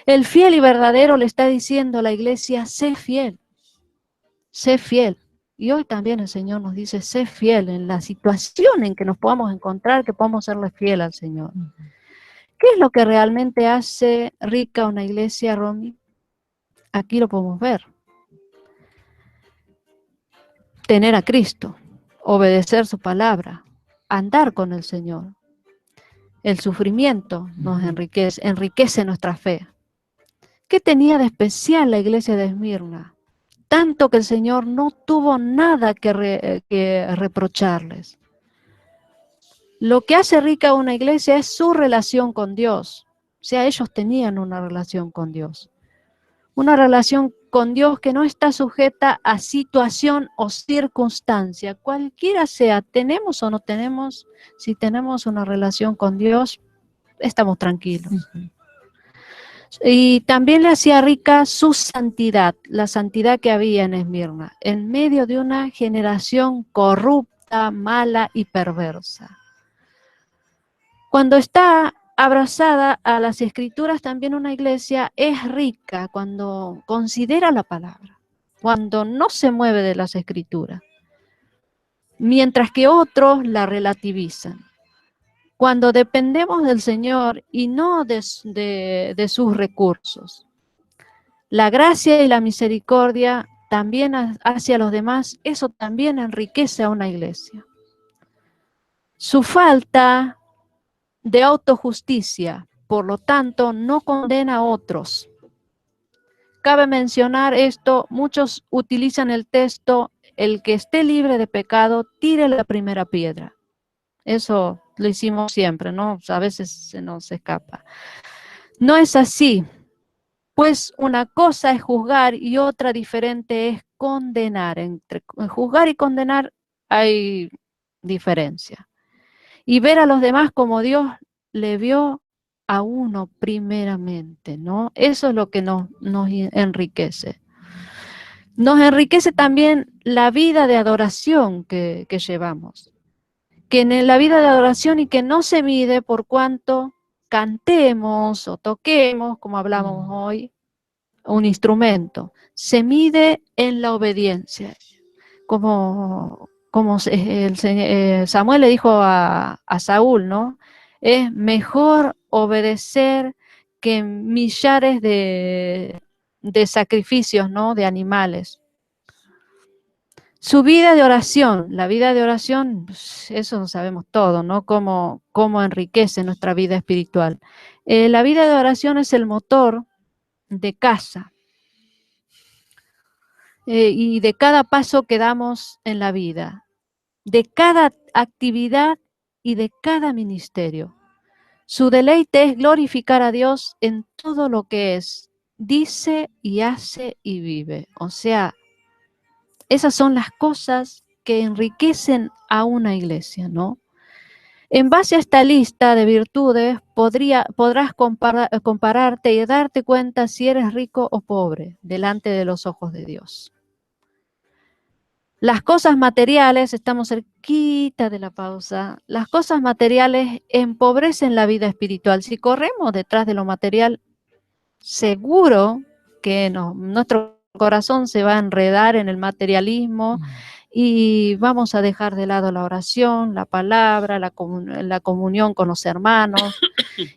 El fiel y verdadero le está diciendo a la iglesia, sé fiel, sé fiel. Y hoy también el Señor nos dice, sé fiel en la situación en que nos podamos encontrar, que podamos serle fiel al Señor. ¿Qué es lo que realmente hace rica una iglesia, Romy? Aquí lo podemos ver. Tener a Cristo, obedecer su palabra, andar con el Señor. El sufrimiento nos enriquece nuestra fe. ¿Qué tenía de especial la iglesia de Esmirna? Tanto que el Señor no tuvo nada que reprocharles. Lo que hace rica una iglesia es su relación con Dios. O sea, ellos tenían una relación con Dios. Una relación con Dios que no está sujeta a situación o circunstancia, cualquiera sea, tenemos o no tenemos, si tenemos una relación con Dios, estamos tranquilos. Y también le hacía rica su santidad, la santidad que había en Esmirna, en medio de una generación corrupta, mala y perversa. Cuando está abrazada a las Escrituras, también una iglesia es rica cuando considera la palabra, cuando no se mueve de las Escrituras, mientras que otros la relativizan. Cuando dependemos del Señor y no de sus recursos. La gracia y la misericordia también hacia los demás, eso también enriquece a una iglesia. Su falta de autojusticia, por lo tanto, no condena a otros. Cabe mencionar esto, muchos utilizan el texto, el que esté libre de pecado, tire la primera piedra. Eso lo hicimos siempre, ¿no? A veces se nos escapa. No es así, pues una cosa es juzgar y otra diferente es condenar. Entre juzgar y condenar hay diferencia. Y ver a los demás como Dios le vio a uno primeramente, ¿no? Eso es lo que nos enriquece. Nos enriquece también la vida de adoración que llevamos. Que en la vida de adoración y que no se mide por cuánto cantemos o toquemos, como hablamos hoy, un instrumento. Se mide en la obediencia. Como Samuel le dijo a Saúl, ¿no? Es mejor obedecer que millares de sacrificios, ¿no? De animales. Su vida de oración, la vida de oración, pues, eso lo sabemos todo, ¿no? Cómo enriquece nuestra vida espiritual. La vida de oración es el motor de casa y de cada paso que damos en la vida, de cada actividad y de cada ministerio. Su deleite es glorificar a Dios en todo lo que es, dice y hace y vive. O sea, esas son las cosas que enriquecen a una iglesia, ¿no? En base a esta lista de virtudes podrás compararte y darte cuenta si eres rico o pobre delante de los ojos de Dios. Las cosas materiales, estamos cerquita de la pausa, las cosas materiales empobrecen la vida espiritual. Si corremos detrás de lo material, seguro que nuestro corazón se va a enredar en el materialismo y vamos a dejar de lado la oración, la palabra, la comunión con los hermanos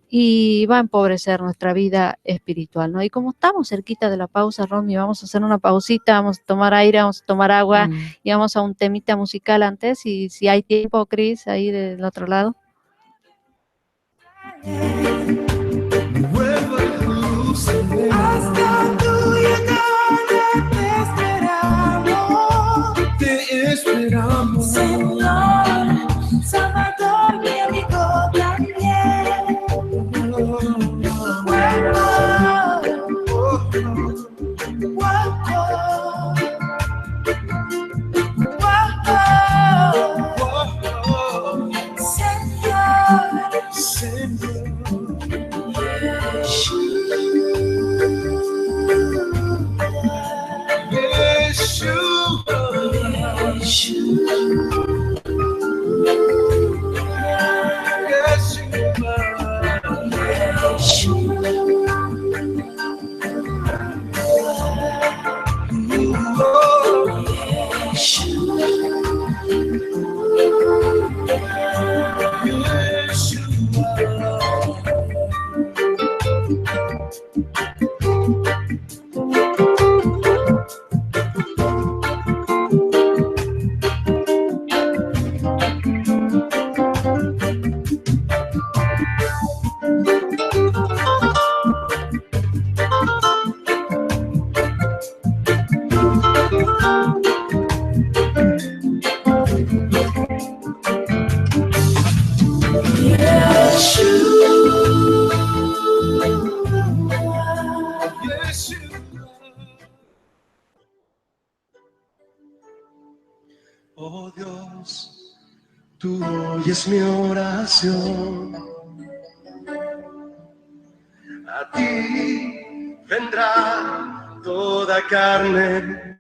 y va a empobrecer nuestra vida espiritual, ¿no? Y como estamos cerquita de la pausa, Romy, vamos a hacer una pausita, vamos a tomar aire, vamos a tomar agua y vamos a un temita musical antes, y si hay tiempo, Cris, ahí del otro lado. Hasta tú llegar te esperamos, Señor, Salvador, mi amigo también. Señor, Oh Dios, tú oyes mi oración. A ti vendrá toda carne.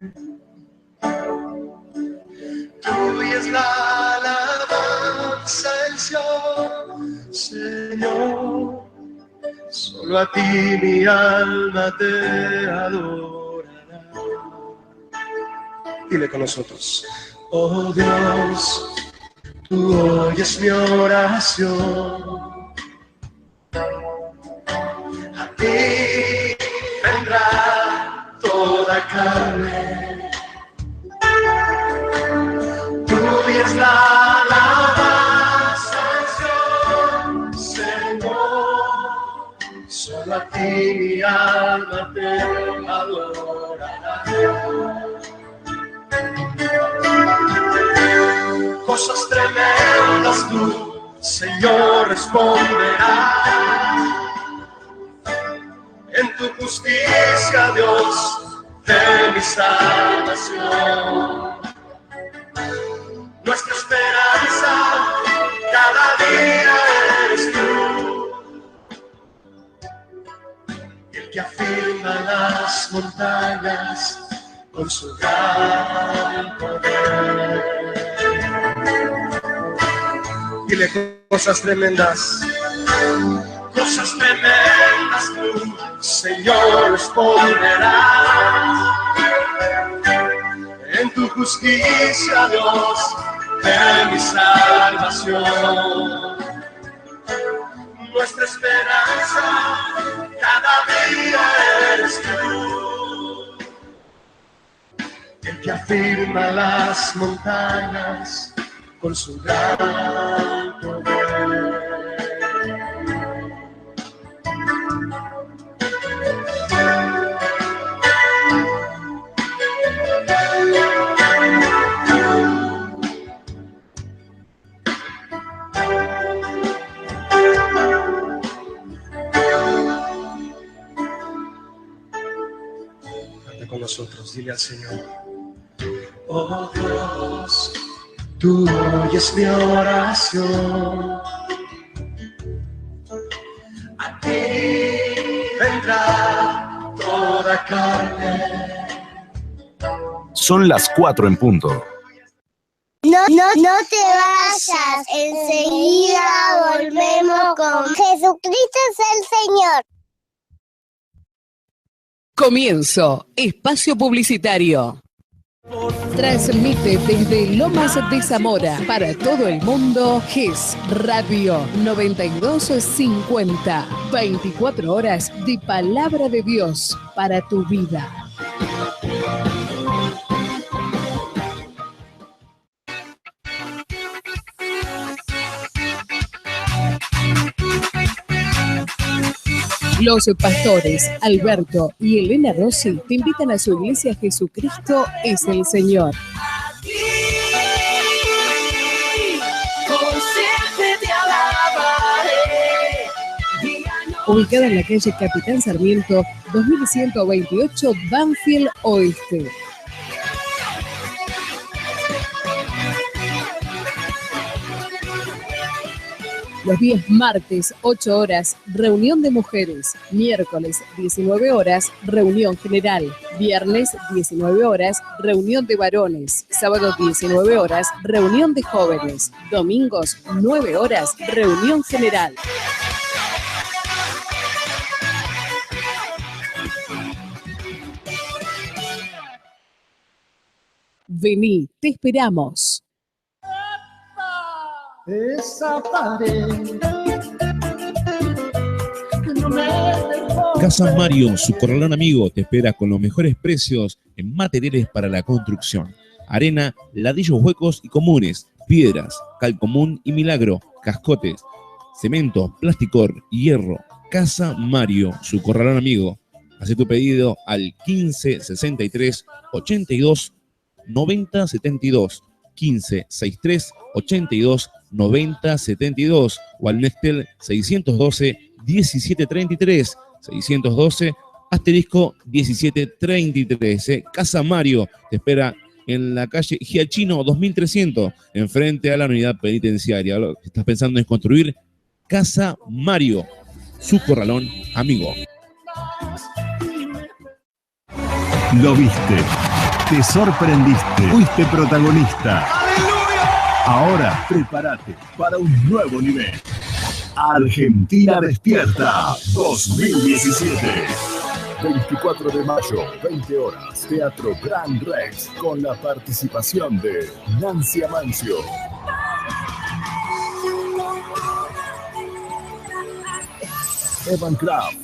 Tuya es la alabanza en Sion, Señor. Solo a ti mi alma te adorará. Dile con nosotros. Oh Dios, tú oyes mi oración. A ti vendrá toda carne. Tuya es la alabanza en Sion, Señor. Solo a ti mi alma te adorará. Cosas tremendas tú, Señor, responderás. En tu justicia, Dios, de mi salvación. Nuestra esperanza cada día eres tú. las montañas con su gran poder. Dile cosas tremendas tú, Señor, responderás. En tu justicia, Dios, de mi salvación. Nuestra esperanza cada día eres tú, el que afirma las montañas con su gran poder. Con nosotros, dile al Señor: oh Dios, tú oyes mi oración, a ti vendrá toda carne. Son las 4 en punto. No te vayas, enseguida volvemos con Jesucristo es el Señor. Comienzo, espacio publicitario. Transmite desde Lomas de Zamora para todo el mundo GES Radio 9250. 24 horas de palabra de Dios para tu vida. Los pastores Alberto y Elena Rossi te invitan a su iglesia Jesucristo es el Señor. Ubicada en la calle Capitán Sarmiento, 2128, Banfield Oeste. Los días martes, 8 horas, reunión de mujeres. Miércoles, 19 horas, reunión general. Viernes, 19 horas, reunión de varones. Sábado, 19 horas, reunión de jóvenes. Domingos, 9 horas, reunión general. Vení, te esperamos. Esa pared no me dejó. Casa Mario, su corralón amigo, te espera con los mejores precios en materiales para la construcción. Arena, ladrillos huecos y comunes, piedras, cal común y milagro, cascotes, cemento, plasticor, hierro. Casa Mario, su corralón amigo. Haz tu pedido al 15 63 82 90 72. 15 63 82 90 72 o al Nextel 612 1733 612 asterisco 1733. Casa Mario te espera en la calle Giachino 2300, enfrente a la unidad penitenciaria. Si estás pensando en construir, Casa Mario, su corralón amigo. Lo viste, te sorprendiste, fuiste protagonista. Ahora prepárate para un nuevo nivel. Argentina Despierta 2017. 24 de mayo, 20 horas, Teatro Gran Rex, con la participación de Nancy Amancio, Evan Kraft,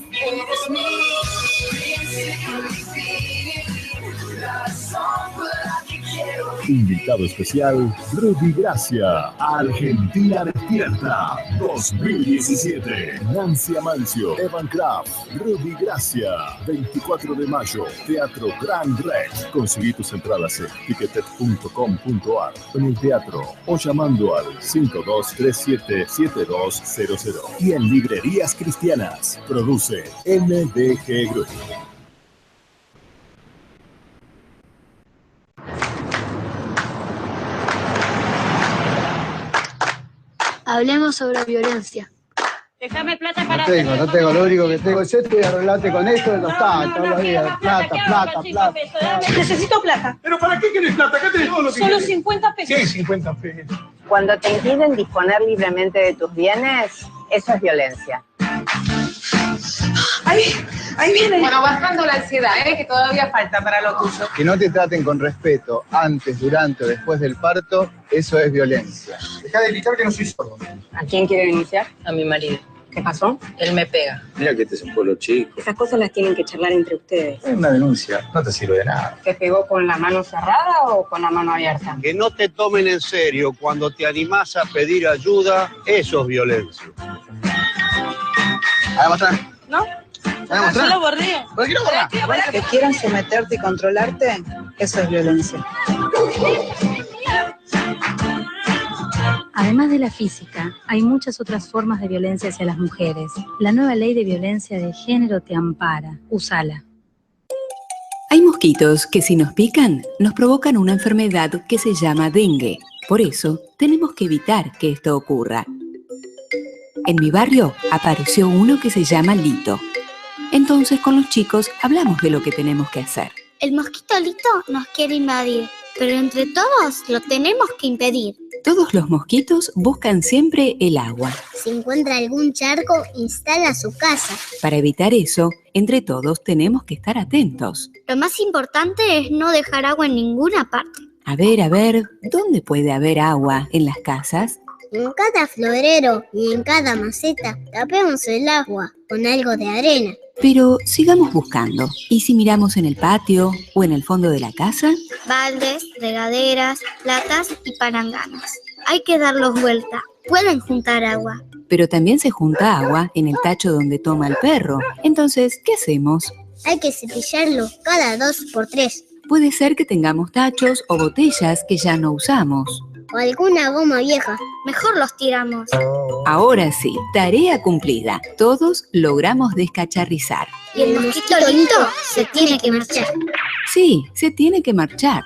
invitado especial, Rudy Gracia. Argentina Despierta 2017. Nancy Amancio, Evan Kraft, Rudy Gracia. 24 de mayo, Teatro Gran Rex. Conseguí tus entradas en ticketed.com.ar, en el teatro o llamando al 5237-7200. Y en librerías cristianas. Produce MDG Group. Hablemos sobre violencia. Déjame plata para... No tengo, lo único que tengo es esto y arreglate con esto de los tacos, todos los días. Plata. Necesito plata. ¿Pero para qué querés plata? Acá tenés todo lo que Solo querés. 50 pesos. ¿Qué 50 pesos? Cuando te impiden disponer libremente de tus bienes, eso es violencia. Ahí viene. Bueno, bajando la ansiedad, que todavía falta para lo tuyo. Que no te traten con respeto antes, durante o después del parto, eso es violencia. Dejá de gritar que no soy sordo. ¿A quién quiere denunciar? A mi marido. ¿Qué pasó? Él me pega. Mira que este es un pueblo chico. Esas cosas las tienen que charlar entre ustedes. Es una denuncia, no te sirve de nada. ¿Te pegó con la mano cerrada o con la mano abierta? Que no te tomen en serio cuando te animás a pedir ayuda, eso es violencia. A ver, mostrar. ¿No? Yo lo bordeo. ¿Por qué no borrar? Que quieran someterte y controlarte, eso es violencia. Además de la física, hay muchas otras formas de violencia hacia las mujeres. La nueva ley de violencia de género te ampara. Úsala. Hay mosquitos que si nos pican, nos provocan una enfermedad que se llama dengue. Por eso, tenemos que evitar que esto ocurra. En mi barrio apareció uno que se llama Lito. Entonces con los chicos hablamos de lo que tenemos que hacer. El mosquito Lito nos quiere invadir, pero entre todos lo tenemos que impedir. Todos los mosquitos buscan siempre el agua. Si encuentra algún charco, instala su casa. Para evitar eso, entre todos tenemos que estar atentos. Lo más importante es no dejar agua en ninguna parte. A ver, ¿dónde puede haber agua en las casas? En cada florero y en cada maceta tapemos el agua con algo de arena. Pero sigamos buscando. ¿Y si miramos en el patio o en el fondo de la casa? Baldes, regaderas, latas y palanganas. Hay que darlos vuelta. Pueden juntar agua. Pero también se junta agua en el tacho donde toma el perro. Entonces, ¿qué hacemos? Hay que cepillarlo cada 2 por 3. Puede ser que tengamos tachos o botellas que ya no usamos. O alguna goma vieja. Mejor los tiramos. Ahora sí, tarea cumplida. Todos logramos descacharrizar. Y el mosquito Lito se tiene que marchar. Sí, se tiene que marchar.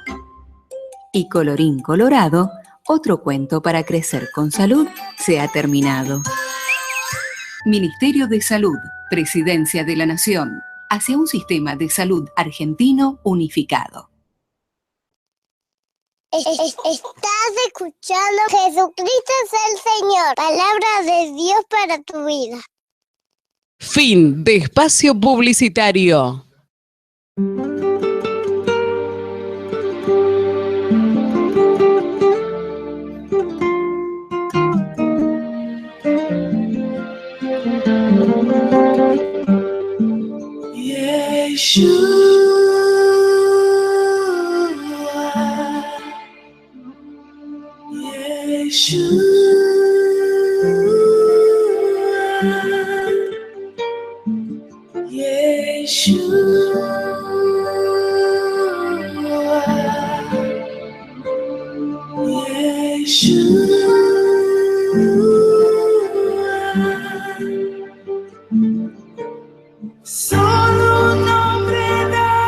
Y colorín colorado, otro cuento para crecer con salud se ha terminado. Ministerio de Salud, Presidencia de la Nación, hacia un sistema de salud argentino unificado. Estás escuchando Jesucristo es el Señor. Palabra de Dios para tu vida. Fin de espacio publicitario. Solo un nombre da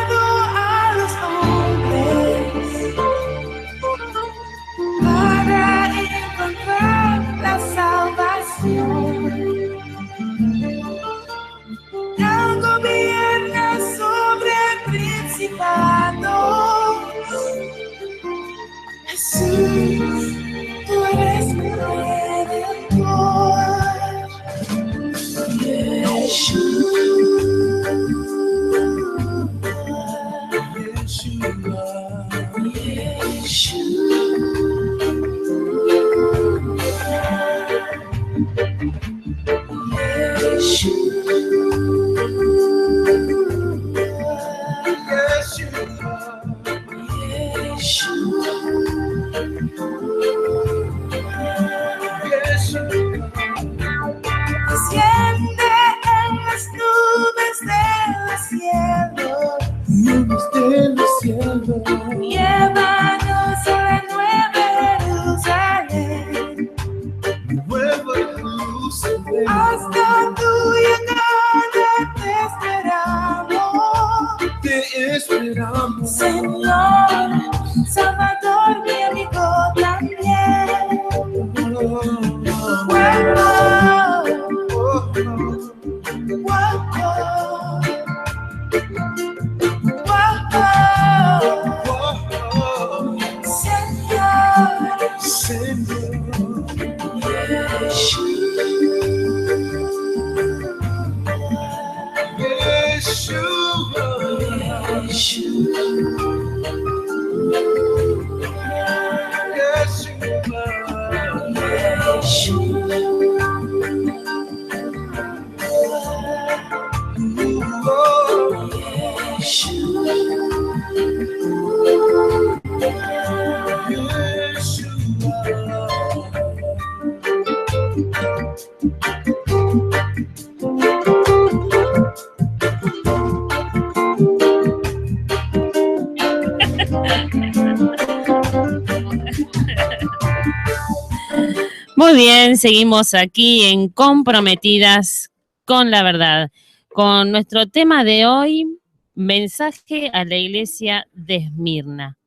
Muy bien, seguimos aquí en Comprometidas con la Verdad, con nuestro tema de hoy, mensaje a la iglesia de Esmirna.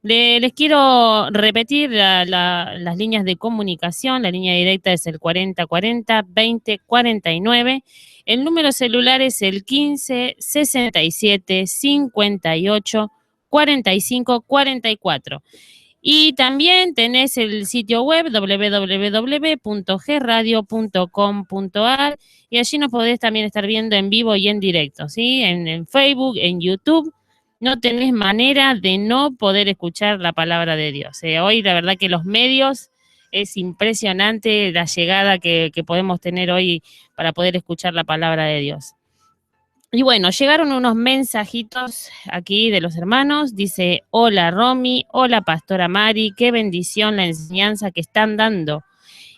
Les quiero repetir las líneas de comunicación. La línea directa es el 4040-2049. El número celular es el 1567-58-45-44. Y también tenés el sitio web www.gradio.com.ar y allí nos podés también estar viendo en vivo y en directo, ¿sí? En Facebook, en YouTube. No tenés manera de no poder escuchar la palabra de Dios. Hoy la verdad que los medios, es impresionante la llegada que podemos tener hoy para poder escuchar la palabra de Dios. Y bueno, llegaron unos mensajitos aquí de los hermanos. Dice, hola Romy, hola Pastora Mari, qué bendición la enseñanza que están dando.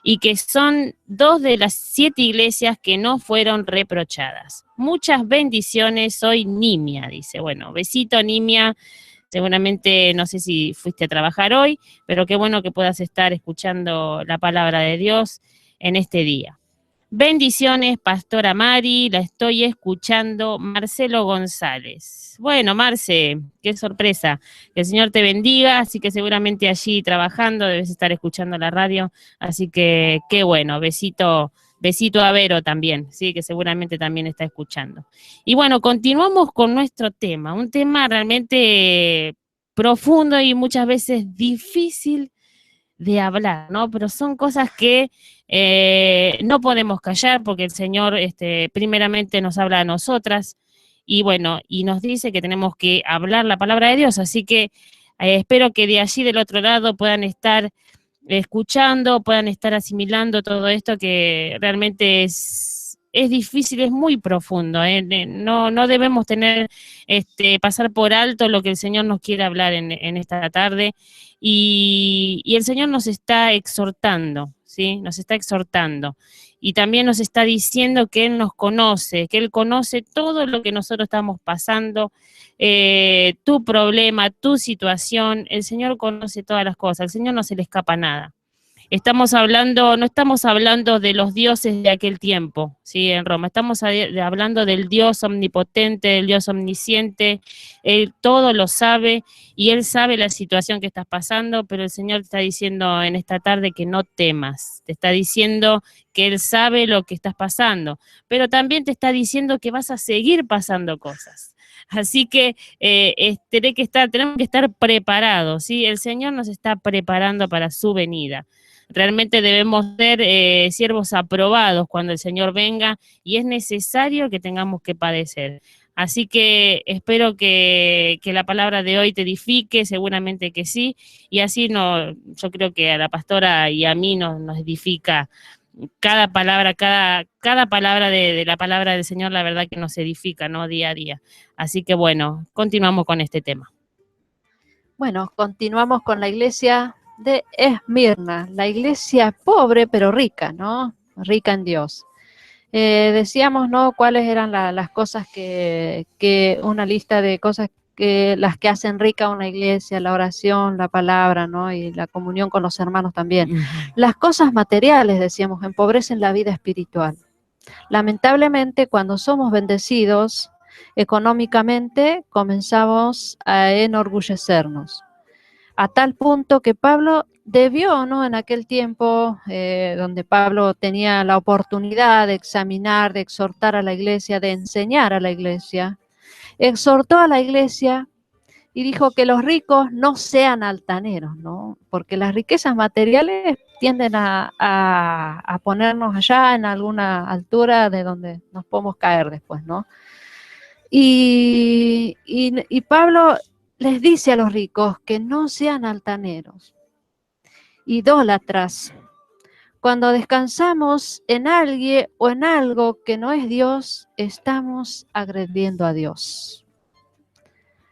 Y que son 2 de las 7 iglesias que no fueron reprochadas. Muchas bendiciones, soy Nimia, dice. Bueno, besito Nimia, seguramente no sé si fuiste a trabajar hoy, pero qué bueno que puedas estar escuchando la palabra de Dios en este día. Bendiciones, Pastora Mari, la estoy escuchando, Marcelo González. Bueno, Marce, qué sorpresa, que el Señor te bendiga, así que seguramente allí trabajando debes estar escuchando la radio, así que qué bueno, besito a Vero también, sí, que seguramente también está escuchando. Y bueno, continuamos con nuestro tema, un tema realmente profundo y muchas veces difícil de hablar, ¿no? Pero son cosas que no podemos callar porque el Señor primeramente nos habla a nosotras y bueno, y nos dice que tenemos que hablar la palabra de Dios, así que espero que de allí del otro lado puedan estar escuchando, puedan estar asimilando todo esto que realmente es difícil, es muy profundo, no debemos pasar por alto lo que el Señor nos quiere hablar en esta tarde y el Señor nos está exhortando, ¿sí? Nos está exhortando y también nos está diciendo que Él nos conoce, que Él conoce todo lo que nosotros estamos pasando, tu problema, tu situación, el Señor conoce todas las cosas, al Señor no se le escapa nada. No estamos hablando de los dioses de aquel tiempo, ¿sí? En Roma, estamos hablando del Dios omnipotente, del Dios omnisciente, Él todo lo sabe y Él sabe la situación que estás pasando, pero el Señor te está diciendo en esta tarde que no temas, te está diciendo que Él sabe lo que estás pasando, pero también te está diciendo que vas a seguir pasando cosas. Así que tenemos que estar preparados, ¿sí? El Señor nos está preparando para su venida. Realmente debemos ser siervos aprobados cuando el Señor venga y es necesario que tengamos que padecer. Así que espero que la palabra de hoy te edifique, seguramente que sí, y así yo creo que a la pastora y a mí nos edifica cada palabra, cada palabra de la palabra del Señor, la verdad que nos edifica, ¿no? Día a día. Así que bueno, continuamos con este tema. Bueno, continuamos con la iglesia de Esmirna, la iglesia pobre pero rica, ¿no? Rica en Dios. Decíamos, ¿no? Cuáles eran las cosas que una lista de cosas las que hacen rica una iglesia, la oración, la palabra, ¿no? Y la comunión con los hermanos también. Las cosas materiales, decíamos, empobrecen la vida espiritual. Lamentablemente, cuando somos bendecidos económicamente, comenzamos a enorgullecernos. A tal punto que Pablo debió, ¿no? En aquel tiempo, donde Pablo tenía la oportunidad de examinar, de exhortar a la iglesia, de enseñar a la iglesia, exhortó a la iglesia y dijo que los ricos no sean altaneros, ¿no? Porque las riquezas materiales tienden a ponernos allá en alguna altura de donde nos podemos caer después, ¿no? Y Pablo les dice a los ricos que no sean altaneros, idólatras, Cuando descansamos en alguien o en algo que no es Dios, estamos agrediendo a Dios.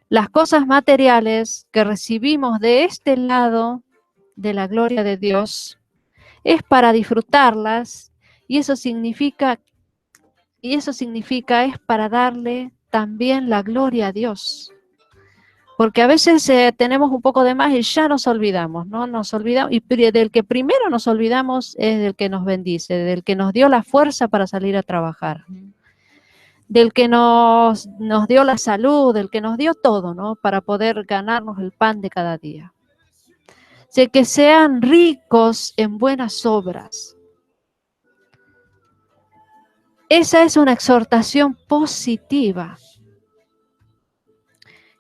Las cosas materiales que recibimos de este lado de la gloria de Dios es para disfrutarlas, y eso significa es para darle también la gloria a Dios. Porque a veces tenemos un poco de más y ya nos olvidamos, ¿no? Nos olvidamos, y del que primero nos olvidamos es del que nos bendice, del que nos dio la fuerza para salir a trabajar, del que nos dio la salud, del que nos dio todo, ¿no? Para poder ganarnos el pan de cada día. Sé que sean ricos en buenas obras. Esa es una exhortación positiva,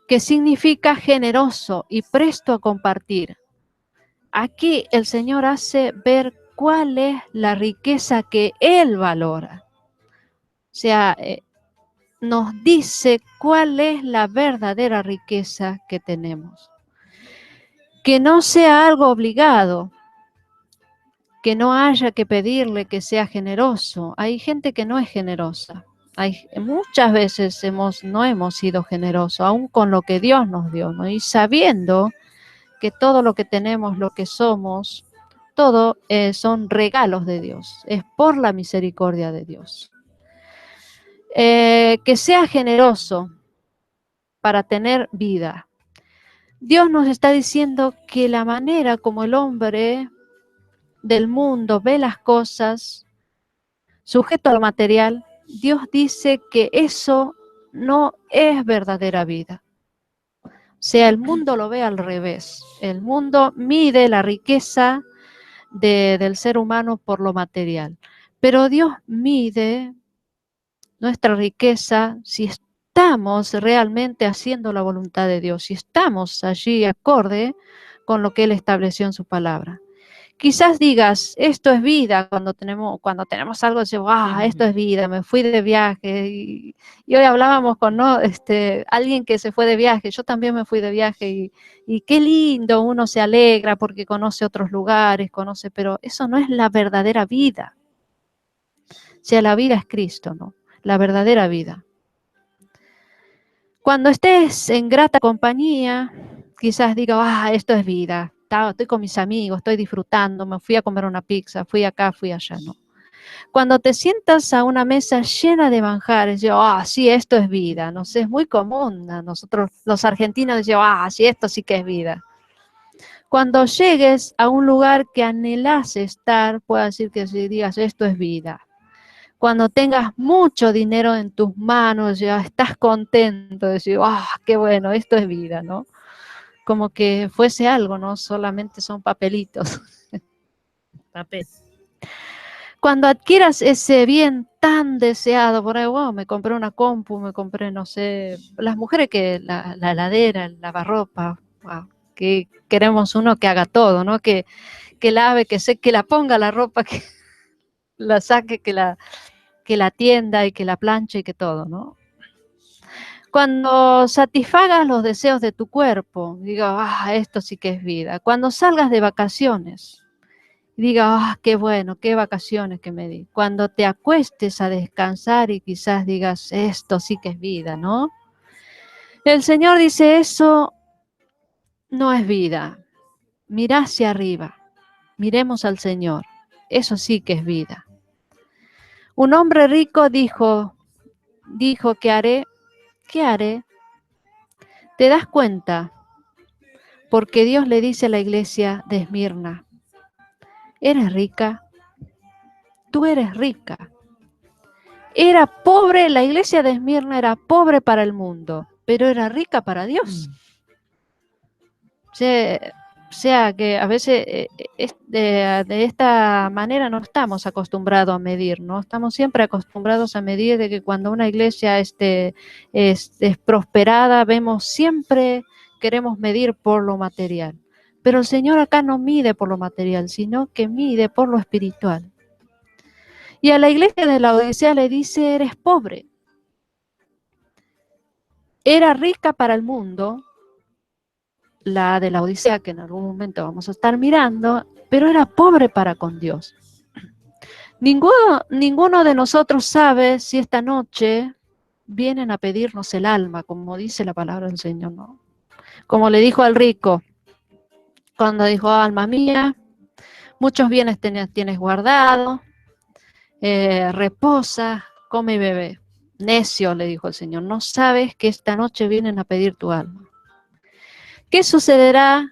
que significa generoso y presto a compartir. Aquí el Señor hace ver cuál es la riqueza que Él valora. O sea, nos dice cuál es la verdadera riqueza que tenemos. Que no sea algo obligado, que no haya que pedirle que sea generoso. Hay gente que no es generosa. Muchas veces no hemos sido generosos, aún con lo que Dios nos dio, ¿no? Y sabiendo que todo lo que tenemos, lo que somos, todo son regalos de Dios, es por la misericordia de Dios. Que sea generoso para tener vida. Dios nos está diciendo que la manera como el hombre del mundo ve las cosas, sujeto al material, Dios dice que eso no es verdadera vida. O sea, el mundo lo ve al revés. El mundo mide la riqueza del ser humano por lo material. Pero Dios mide nuestra riqueza si estamos realmente haciendo la voluntad de Dios, si estamos allí acorde con lo que Él estableció en su palabra. Quizás digas, esto es vida, cuando tenemos algo, decimos, esto es vida, me fui de viaje. Y hoy hablábamos con alguien que se fue de viaje, yo también me fui de viaje, y qué lindo, uno se alegra porque conoce otros lugares, pero eso no es la verdadera vida. O sea, la vida es Cristo, ¿no? La verdadera vida. Cuando estés en grata compañía, quizás digas, esto es vida. Estoy con mis amigos, estoy disfrutando, me fui a comer una pizza, fui acá, fui allá, ¿no? Cuando te sientas a una mesa llena de manjares, sí, esto es vida, no sé, es muy común a nosotros los argentinos decir, sí, esto sí que es vida. Cuando llegues a un lugar que anhelas estar, puedo decir que si digas, esto es vida. Cuando tengas mucho dinero en tus manos, ya estás contento, decir, qué bueno, esto es vida, ¿no? Como que fuese algo, no solamente son papelitos. Papel. Cuando adquieras ese bien tan deseado, por ahí, me compré una compu, me compré, no sé, las mujeres que la heladera, el lavarropa, que queremos uno que haga todo, ¿no? Que lave, que seque, que la ponga la ropa, que la saque, que la tienda y que la planche y que todo, ¿no? Cuando satisfagas los deseos de tu cuerpo, diga, esto sí que es vida. Cuando salgas de vacaciones, diga, qué bueno, qué vacaciones que me di. Cuando te acuestes a descansar y quizás digas, esto sí que es vida, ¿no? El Señor dice, eso no es vida. Mirá hacia arriba, miremos al Señor. Eso sí que es vida. Un hombre rico dijo, ¿qué haré? ¿Qué haré? ¿Te das cuenta? Porque Dios le dice a la iglesia de Esmirna, ¿eres rica? Tú eres rica. Era pobre, la iglesia de Esmirna era pobre para el mundo, pero era rica para Dios. O sea que a veces de esta manera no estamos acostumbrados a medir, ¿no? Estamos siempre acostumbrados a medir de que cuando una iglesia es prosperada, queremos medir por lo material. Pero el Señor acá no mide por lo material, sino que mide por lo espiritual. Y a la iglesia de Laodicea le dice, eres pobre. Era rica para el mundo, la de Laodicea, que en algún momento vamos a estar mirando, pero era pobre para con Dios. Ninguno de nosotros sabe si esta noche vienen a pedirnos el alma, como dice la palabra del Señor, ¿no? Como le dijo al rico, cuando dijo, alma mía, muchos bienes tienes guardado, reposa, come y bebe. Necio, le dijo el Señor, no sabes que esta noche vienen a pedir tu alma. ¿Qué sucederá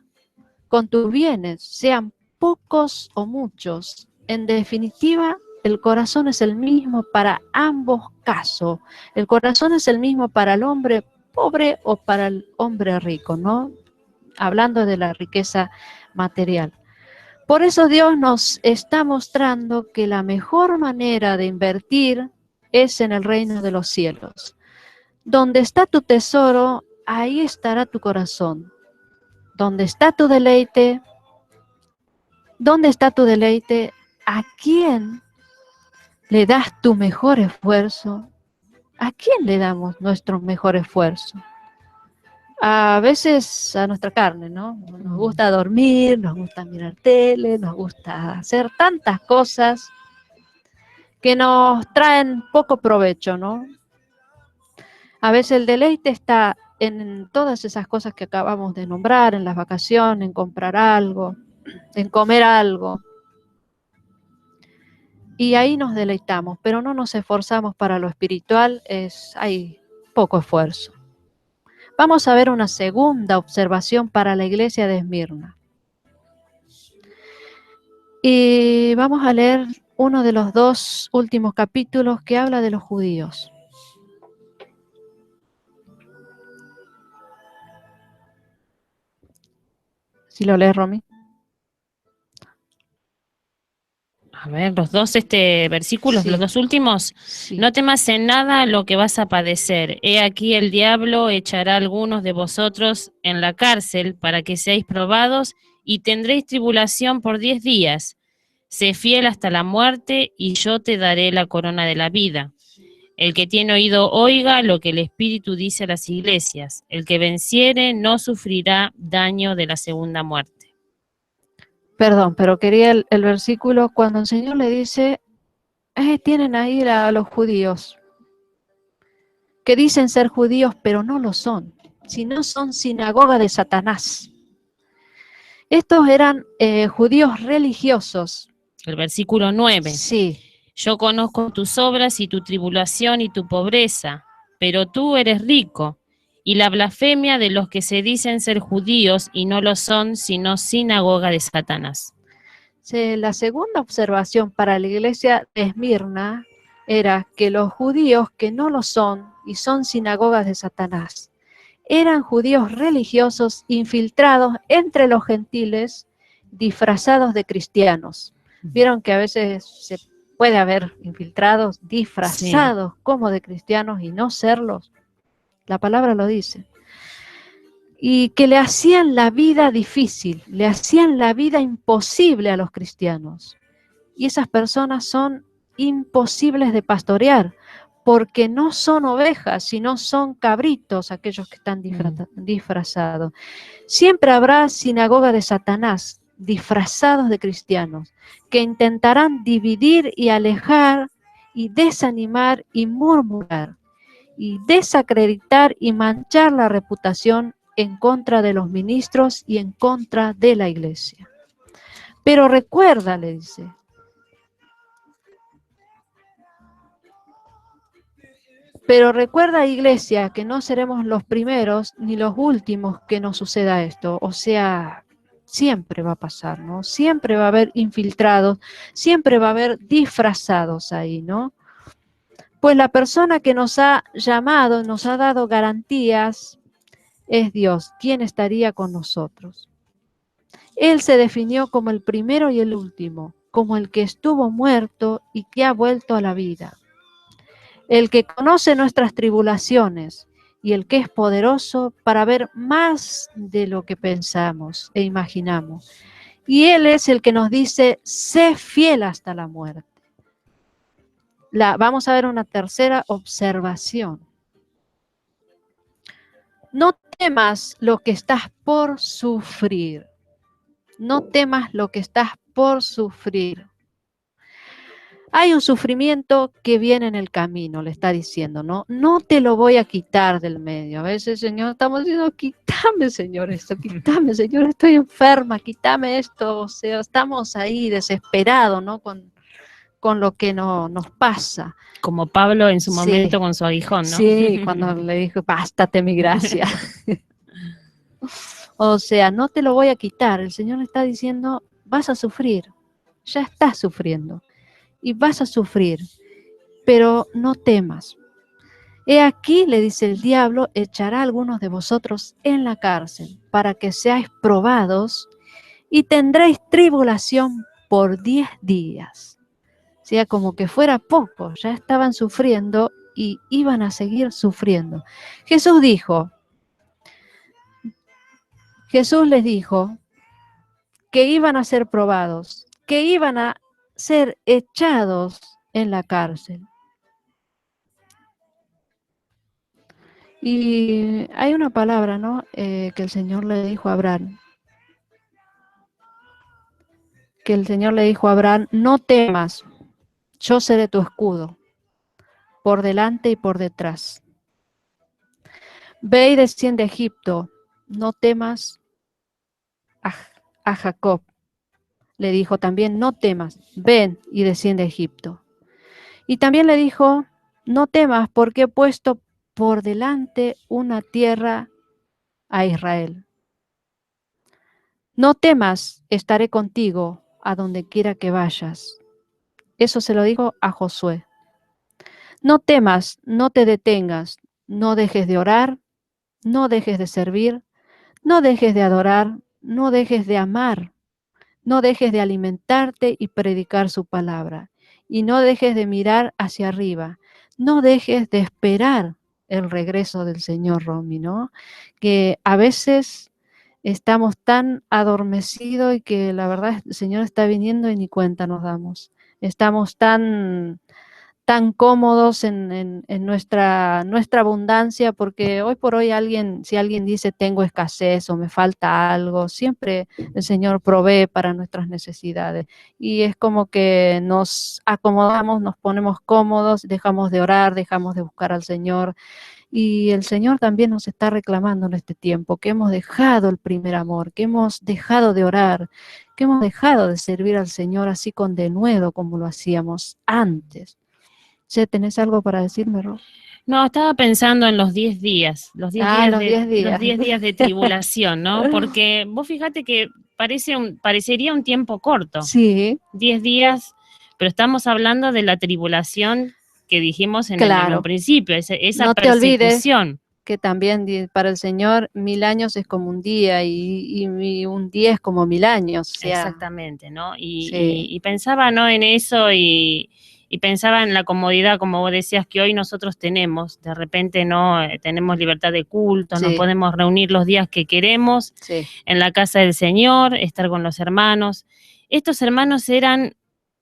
con tus bienes, sean pocos o muchos? En definitiva, el corazón es el mismo para ambos casos. El corazón es el mismo para el hombre pobre o para el hombre rico, ¿no? Hablando de la riqueza material. Por eso Dios nos está mostrando que la mejor manera de invertir es en el reino de los cielos. Donde está tu tesoro, ahí estará tu corazón. Donde está tu deleite, ¿a quién le das tu mejor esfuerzo? ¿A quién le damos nuestro mejor esfuerzo? A veces a nuestra carne, ¿no? Nos gusta dormir, nos gusta mirar tele, nos gusta hacer tantas cosas que nos traen poco provecho, ¿no? A veces el deleite está en todas esas cosas que acabamos de nombrar, en las vacaciones, en comprar algo, en comer algo. Y ahí nos deleitamos, pero no nos esforzamos para lo espiritual, hay poco esfuerzo. Vamos a ver una segunda observación para la iglesia de Esmirna. Y vamos a leer uno de los dos últimos capítulos que habla de los judíos. Si lo lees, Romy. A ver, los dos versículos, Sí. los dos últimos. Sí. No temas en nada lo que vas a padecer. He aquí el diablo echará a algunos de vosotros en la cárcel para que seáis probados y tendréis tribulación por 10 días. Sé fiel hasta la muerte y yo te daré la corona de la vida. El que tiene oído oiga lo que el Espíritu dice a las iglesias. El que venciere no sufrirá daño de la segunda muerte. Perdón, pero quería el versículo cuando el Señor le dice, tienen ahí a los judíos, que dicen ser judíos, pero no lo son, sino son sinagoga de Satanás. Estos eran judíos religiosos. El versículo 9. Sí. Yo conozco tus obras y tu tribulación y tu pobreza, pero tú eres rico, y la blasfemia de los que se dicen ser judíos y no lo son, sino sinagoga de Satanás. Sí, la segunda observación para la iglesia de Esmirna era que los judíos que no lo son y son sinagogas de Satanás, eran judíos religiosos infiltrados entre los gentiles, disfrazados de cristianos. Vieron que a veces se puede haber infiltrados disfrazados como de cristianos y no serlos. La palabra lo dice. Y que le hacían la vida difícil, le hacían la vida imposible a los cristianos. Y esas personas son imposibles de pastorear, porque no son ovejas, sino son cabritos aquellos que están disfrazados. Siempre habrá sinagoga de Satanás, disfrazados de cristianos, que intentarán dividir y alejar y desanimar y murmurar y desacreditar y manchar la reputación en contra de los ministros y en contra de la iglesia. Pero recuerda, le dice, pero recuerda, iglesia, que no seremos los primeros ni los últimos que nos suceda esto. O sea, siempre va a pasar, ¿no? Siempre va a haber infiltrados, siempre va a haber disfrazados ahí, ¿no? Pues la persona que nos ha llamado, nos ha dado garantías, es Dios. ¿Quién estaría con nosotros? Él se definió como el primero y el último, como el que estuvo muerto y que ha vuelto a la vida. El que conoce nuestras tribulaciones y el que es poderoso para ver más de lo que pensamos e imaginamos. Y Él es el que nos dice, sé fiel hasta la muerte. Vamos a ver una tercera observación. No temas lo que estás por sufrir. No temas lo que estás por sufrir. Hay un sufrimiento que viene en el camino, le está diciendo, ¿no? No te lo voy a quitar del medio. A veces, Señor, estamos diciendo, quítame, Señor, esto, quítame, Señor, estoy enferma, quítame esto. O sea, estamos ahí desesperados, ¿no? Con lo que nos pasa. Como Pablo en su Sí. momento con su aguijón, ¿no? Sí, cuando le dijo, bástate mi gracia. O sea, no te lo voy a quitar. El Señor está diciendo, vas a sufrir, ya estás sufriendo y vas a sufrir, pero no temas. He aquí, le dice el diablo, echará a algunos de vosotros en la cárcel para que seáis probados y tendréis tribulación por 10 días. O sea, como que fuera poco, ya estaban sufriendo y iban a seguir sufriendo. Jesús les dijo que iban a ser probados, que iban a ser echados en la cárcel. Y hay una palabra, ¿no? Que el Señor le dijo a Abraham. Que el Señor le dijo a Abraham, no temas, yo seré tu escudo, por delante y por detrás. Ve y desciende a Egipto, no temas a Jacob. Le dijo también, no temas, ven y desciende a Egipto. Y también le dijo, no temas, porque he puesto por delante una tierra a Israel. No temas, estaré contigo a donde quiera que vayas. Eso se lo digo a Josué. No temas, no te detengas, no dejes de orar, no dejes de servir, no dejes de adorar, no dejes de amar. No dejes de alimentarte y predicar su palabra. Y no dejes de mirar hacia arriba. No dejes de esperar el regreso del Señor, Romy, ¿no? Que a veces estamos tan adormecidos y que la verdad el Señor está viniendo y ni cuenta nos damos. Estamos tan cómodos en nuestra abundancia, porque hoy por hoy si alguien dice tengo escasez o me falta algo, siempre el Señor provee para nuestras necesidades. Y es como que nos acomodamos, nos ponemos cómodos, dejamos de orar, dejamos de buscar al Señor. Y el Señor también nos está reclamando en este tiempo que hemos dejado el primer amor, que hemos dejado de orar, que hemos dejado de servir al Señor así con denuedo como lo hacíamos antes. ¿Tenés algo para decirme, Ro? No, estaba pensando en los 10 días, los 10 días, los 10 días. Los 10 días de tribulación, ¿no? Porque vos fíjate que parecería un tiempo corto. Sí. 10 días, pero estamos hablando de la tribulación que dijimos en el principio, esa no te persecución. Olvides que también para el Señor 1000 años es como un día y un día es como 1000 años. O sea, exactamente, ¿no? Y pensaba, ¿no? En eso y pensaba en la comodidad, como vos decías, que hoy nosotros tenemos. De repente no tenemos libertad de culto, nos podemos reunir los días que queremos en la casa del Señor, estar con los hermanos. Estos hermanos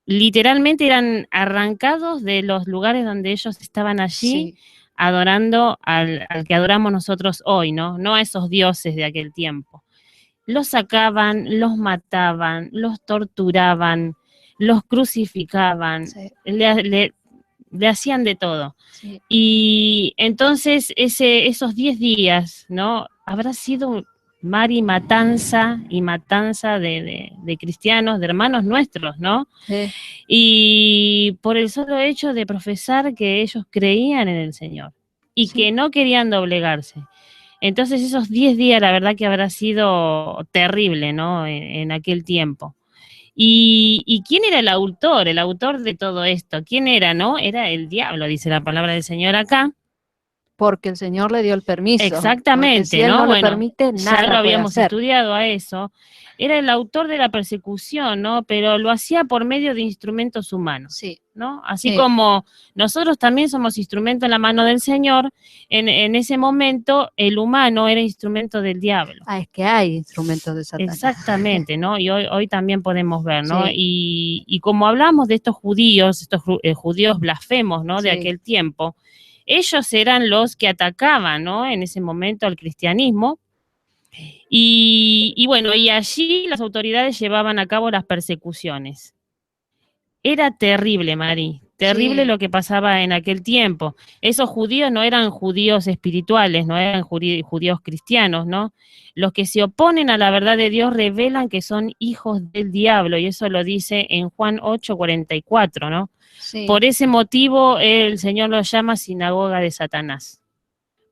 literalmente eran arrancados de los lugares donde ellos estaban allí, adorando al que adoramos nosotros hoy, ¿no? No a esos dioses de aquel tiempo. Los sacaban, los mataban, los torturaban, los crucificaban, le hacían de todo. Sí. Y entonces esos 10 días, ¿no? Habrá sido mar y matanza de cristianos, de hermanos nuestros, ¿no? Sí. Y por el solo hecho de profesar que ellos creían en el Señor y que no querían doblegarse. Entonces esos 10 días, la verdad que habrá sido terrible, ¿no? En aquel tiempo. ¿Y quién era el autor de todo esto? ¿Quién era, no? Era el diablo, dice la palabra del Señor acá. Porque el Señor le dio el permiso. Exactamente, si él no le permite nada. Ya lo habíamos estudiado a eso. Era el autor de la persecución, ¿no? Pero lo hacía por medio de instrumentos humanos, ¿no? Así como nosotros también somos instrumento en la mano del Señor, en ese momento el humano era instrumento del diablo. Es que hay instrumentos de Satanás. Exactamente, ¿no? Y hoy también podemos ver, ¿no? Y como hablamos de estos judíos blasfemos, ¿no? De aquel tiempo, ellos eran los que atacaban, ¿no? En ese momento al cristianismo. Y bueno, y allí las autoridades llevaban a cabo las persecuciones. Era terrible, Mari. Terrible Sí. lo que pasaba en aquel tiempo. Esos judíos no eran judíos espirituales, no eran judíos cristianos, ¿no? Los que se oponen a la verdad de Dios revelan que son hijos del diablo, y eso lo dice en Juan 8:44, ¿no? Sí. Por ese motivo el Señor los llama sinagoga de Satanás,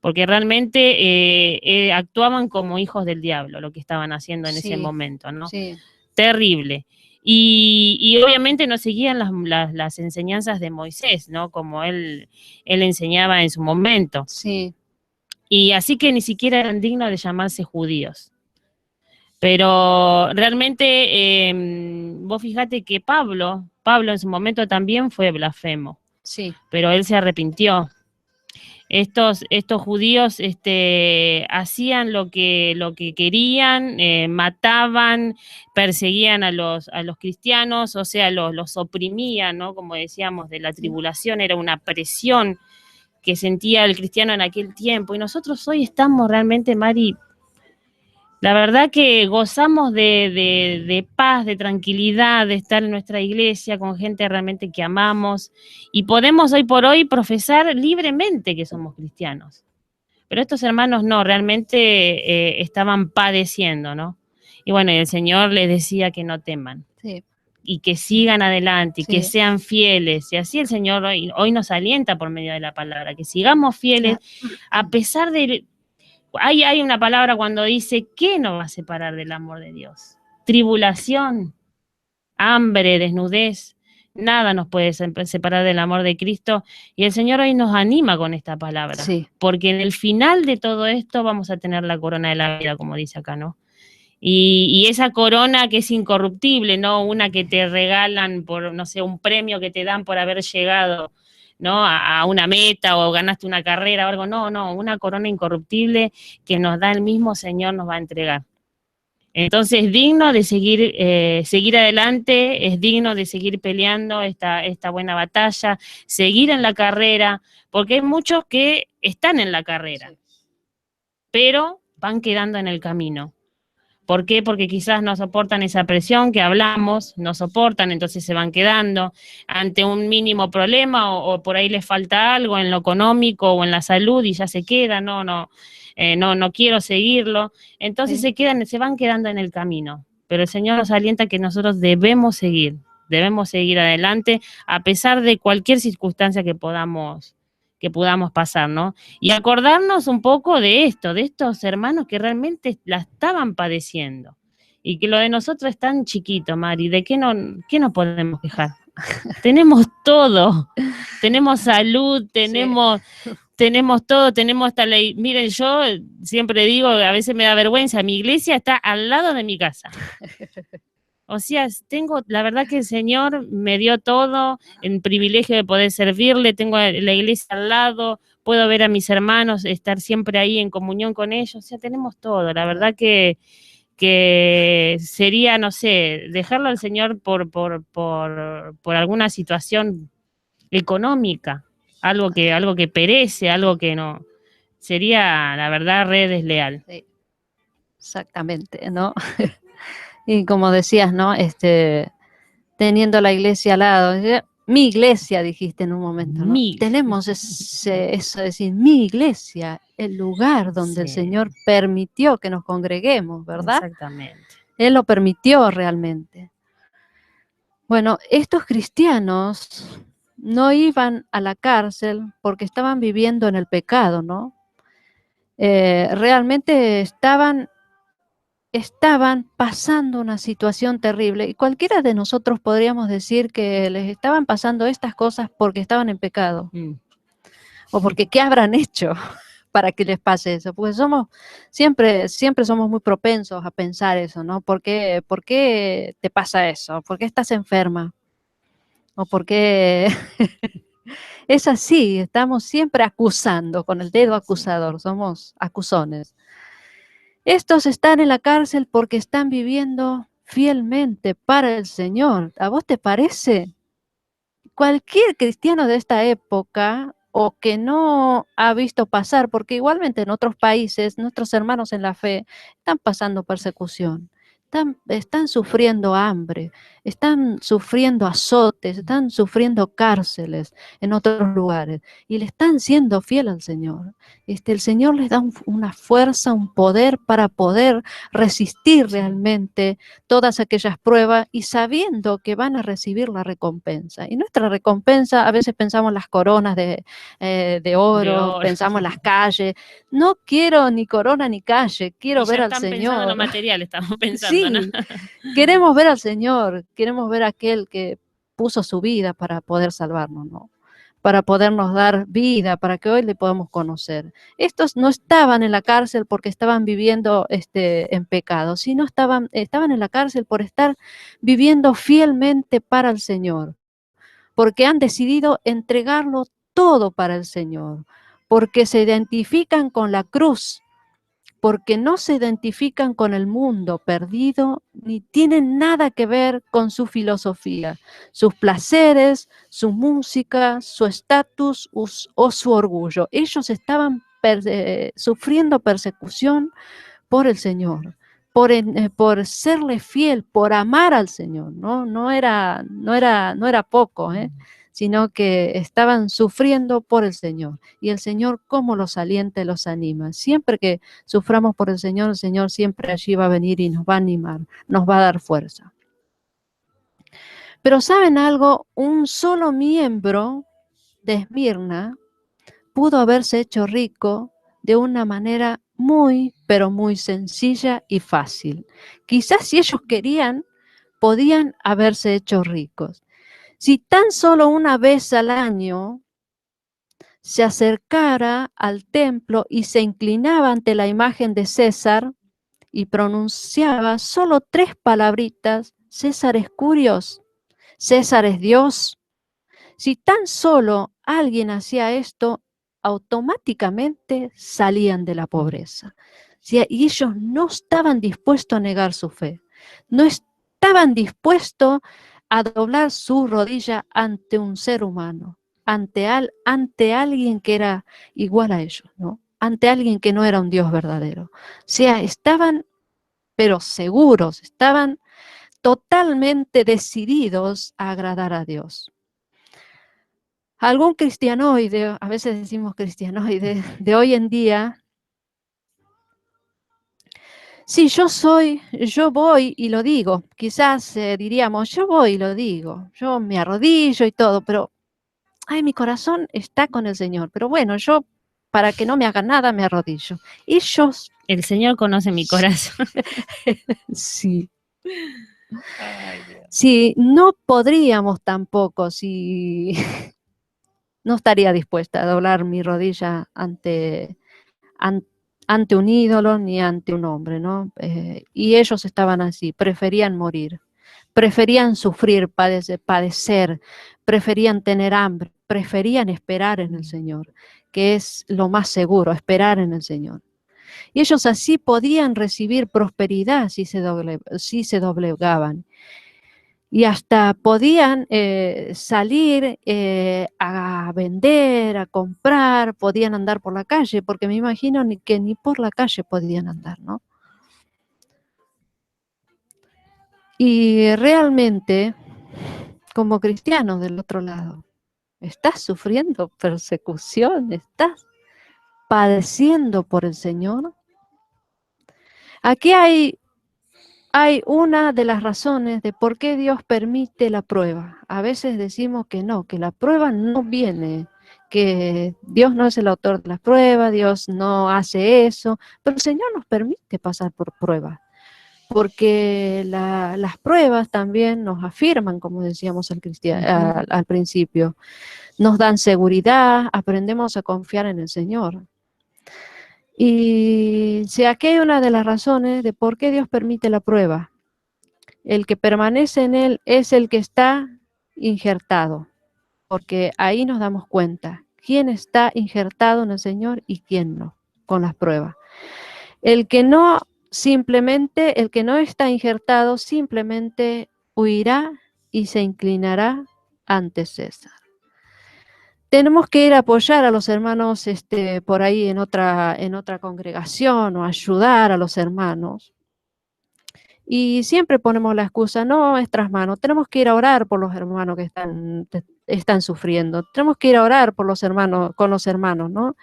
porque realmente actuaban como hijos del diablo, lo que estaban haciendo en ese Sí. momento, ¿no? Sí. Terrible. Y obviamente no seguían las enseñanzas de Moisés, ¿no? Como él enseñaba en su momento. Sí. Y así que ni siquiera eran dignos de llamarse judíos. Pero realmente vos fíjate que Pablo en su momento también fue blasfemo, Sí. pero él se arrepintió. Estos judíos hacían lo que querían, mataban, perseguían a los cristianos, o sea, los oprimían, ¿no? Como decíamos, de la tribulación, era una presión que sentía el cristiano en aquel tiempo. Y nosotros hoy estamos realmente, Mari, la verdad que gozamos de paz, de tranquilidad, de estar en nuestra iglesia con gente realmente que amamos, y podemos hoy por hoy profesar libremente que somos cristianos. Pero estos hermanos no, realmente estaban padeciendo, ¿no? Y bueno, y el Señor les decía que no teman. Sí. Y que sigan adelante, y que Sí. sean fieles. Y así el Señor hoy nos alienta por medio de la palabra, que sigamos fieles a pesar de... Hay una palabra cuando dice, ¿qué nos va a separar del amor de Dios? Tribulación, hambre, desnudez, nada nos puede separar del amor de Cristo. Y el Señor hoy nos anima con esta palabra, Sí. porque en el final de todo esto vamos a tener la corona de la vida, como dice acá, ¿no? Y esa corona que es incorruptible, no una que te regalan por, no sé, un premio que te dan por haber llegado, ¿no? A una meta, o ganaste una carrera o algo. No, una corona incorruptible que nos da el mismo Señor, nos va a entregar. Entonces, digno de seguir adelante, es digno de seguir peleando esta buena batalla, seguir en la carrera, porque hay muchos que están en la carrera, pero van quedando en el camino. ¿Por qué? Porque quizás no soportan esa presión que hablamos, no soportan, entonces se van quedando ante un mínimo problema, o por ahí les falta algo en lo económico o en la salud y ya se quedan, no quiero seguirlo. Entonces se van quedando en el camino. Pero el Señor nos alienta que nosotros debemos seguir adelante a pesar de cualquier circunstancia que podamos pasar, ¿no? Y acordarnos un poco de estos hermanos que realmente la estaban padeciendo, y que lo de nosotros es tan chiquito, Mari, ¿de qué no podemos quejar? Tenemos todo, tenemos salud, tenemos todo, tenemos hasta ley. Miren, yo siempre digo, a veces me da vergüenza, mi iglesia está al lado de mi casa. O sea, la verdad que el Señor me dio todo, el privilegio de poder servirle, tengo la iglesia al lado, puedo ver a mis hermanos, estar siempre ahí en comunión con ellos, o sea, tenemos todo. La verdad que sería, no sé, dejarlo al Señor por alguna situación económica, algo que perece, algo que no, sería, la verdad, re desleal. Sí. Exactamente, ¿no? Y como decías, ¿no? Teniendo la iglesia al lado. Mi iglesia, dijiste en un momento, ¿no? Tenemos eso de decir, mi iglesia, el lugar donde el Señor permitió que nos congreguemos, ¿verdad? Exactamente. Él lo permitió realmente. Bueno, estos cristianos no iban a la cárcel porque estaban viviendo en el pecado, ¿no? Realmente estaban pasando una situación terrible, y cualquiera de nosotros podríamos decir que les estaban pasando estas cosas porque estaban en pecado, o porque ¿qué habrán hecho para que les pase eso? Porque siempre somos muy propensos a pensar eso, ¿no? ¿Por qué te pasa eso? ¿Por qué estás enferma? ¿O por qué? Es así, estamos siempre acusando, con el dedo acusador, somos acusones. Estos están en la cárcel porque están viviendo fielmente para el Señor. ¿A vos te parece? Cualquier cristiano de esta época, o que no ha visto pasar, porque igualmente en otros países, nuestros hermanos en la fe están pasando persecución, están sufriendo hambre, están sufriendo azotes, están sufriendo cárceles en otros lugares y le están siendo fiel al Señor. El Señor les da una fuerza, un poder para poder resistir realmente todas aquellas pruebas y sabiendo que van a recibir la recompensa. Y nuestra recompensa, a veces pensamos en las coronas de oro, pensamos en las calles. No quiero ni corona ni calle, quiero ver al Están pensando en lo Señor. material, estamos pensando, Sí, ¿no? queremos ver al Señor, queremos ver a aquel que puso su vida para poder salvarnos, ¿no? Para podernos dar vida, para que hoy le podamos conocer. Estos no estaban en la cárcel porque estaban viviendo en pecado, sino estaban en la cárcel por estar viviendo fielmente para el Señor, porque han decidido entregarlo todo para el Señor, porque se identifican con la cruz, porque no se identifican con el mundo perdido, ni tienen nada que ver con su filosofía, sus placeres, su música, su estatus o su orgullo. Ellos estaban sufriendo persecución por el Señor, por serle fiel, por amar al Señor, ¿no? No era poco, sino que estaban sufriendo por el Señor. Y el Señor, ¿cómo los alienta y los anima? Siempre que suframos por el Señor siempre allí va a venir y nos va a animar, nos va a dar fuerza. Pero ¿saben algo? Un solo miembro de Esmirna pudo haberse hecho rico de una manera muy, pero muy sencilla y fácil. Quizás si ellos querían, podían haberse hecho ricos. Si tan solo una vez al año se acercara al templo y se inclinaba ante la imagen de César y pronunciaba solo 3 palabritas: César es Curios, César es Dios. Si tan solo alguien hacía esto, automáticamente salían de la pobreza. Y ellos no estaban dispuestos a negar su fe, no estaban dispuestos a doblar su rodilla ante un ser humano, ante alguien que era igual a ellos, ¿no? Ante alguien que no era un Dios verdadero. O sea, estaban, pero seguros, estaban totalmente decididos a agradar a Dios. Algún cristianoide, a veces decimos cristianoide, de hoy en día, sí, yo voy y lo digo, quizás diríamos, yo voy y lo digo, yo me arrodillo y todo, pero ay, mi corazón está con el Señor, pero bueno, yo para que no me hagan nada me arrodillo. Ellos... El Señor conoce mi corazón. Sí. Sí, no podríamos tampoco, si no estaría dispuesta a doblar mi rodilla ante un ídolo ni ante un hombre, ¿no? Y ellos estaban así, preferían morir, preferían sufrir, padecer, preferían tener hambre, preferían esperar en el Señor, que es lo más seguro, esperar en el Señor. Y ellos así podían recibir prosperidad si se doblegaban. Y hasta podían salir a vender, a comprar, podían andar por la calle, porque me imagino que ni por la calle podían andar, ¿no? Y realmente, como cristianos del otro lado, ¿estás sufriendo persecución? ¿Estás padeciendo por el Señor? Aquí hay una de las razones de por qué Dios permite la prueba. A veces decimos que no, que la prueba no viene, que Dios no es el autor de las pruebas, Dios no hace eso, pero el Señor nos permite pasar por pruebas, porque las pruebas también nos afirman, como decíamos al principio, nos dan seguridad, aprendemos a confiar en el Señor. Y si aquí hay una de las razones de por qué Dios permite la prueba. El que permanece en Él es el que está injertado, porque ahí nos damos cuenta quién está injertado en el Señor y quién no, con las pruebas. El que no está injertado simplemente huirá y se inclinará ante César. Tenemos que ir a apoyar a los hermanos por ahí en otra congregación o ayudar a los hermanos. Y siempre ponemos la excusa, no, nuestras manos, tenemos que ir a orar por los hermanos que están sufriendo, tenemos que ir a orar por los hermanos, con los hermanos, ¿no?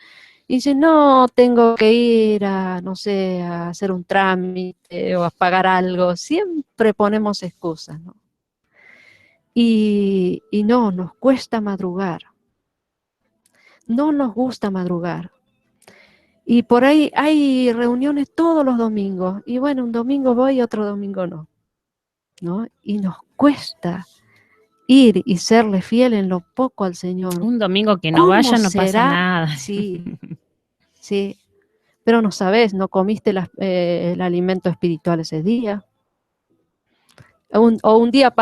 Y dice, no, tengo que ir a, no sé, a hacer un trámite o a pagar algo. Siempre ponemos excusas, ¿no? Y no, nos cuesta madrugar. No nos gusta madrugar. Y por ahí hay reuniones todos los domingos. Y bueno, un domingo voy y otro domingo no. ¿No? Y nos cuesta ir y serle fiel en lo poco al Señor. Un domingo que no vaya no pasa será? nada. Sí, sí. Pero no sabes, no comiste el alimento espiritual ese día. O un día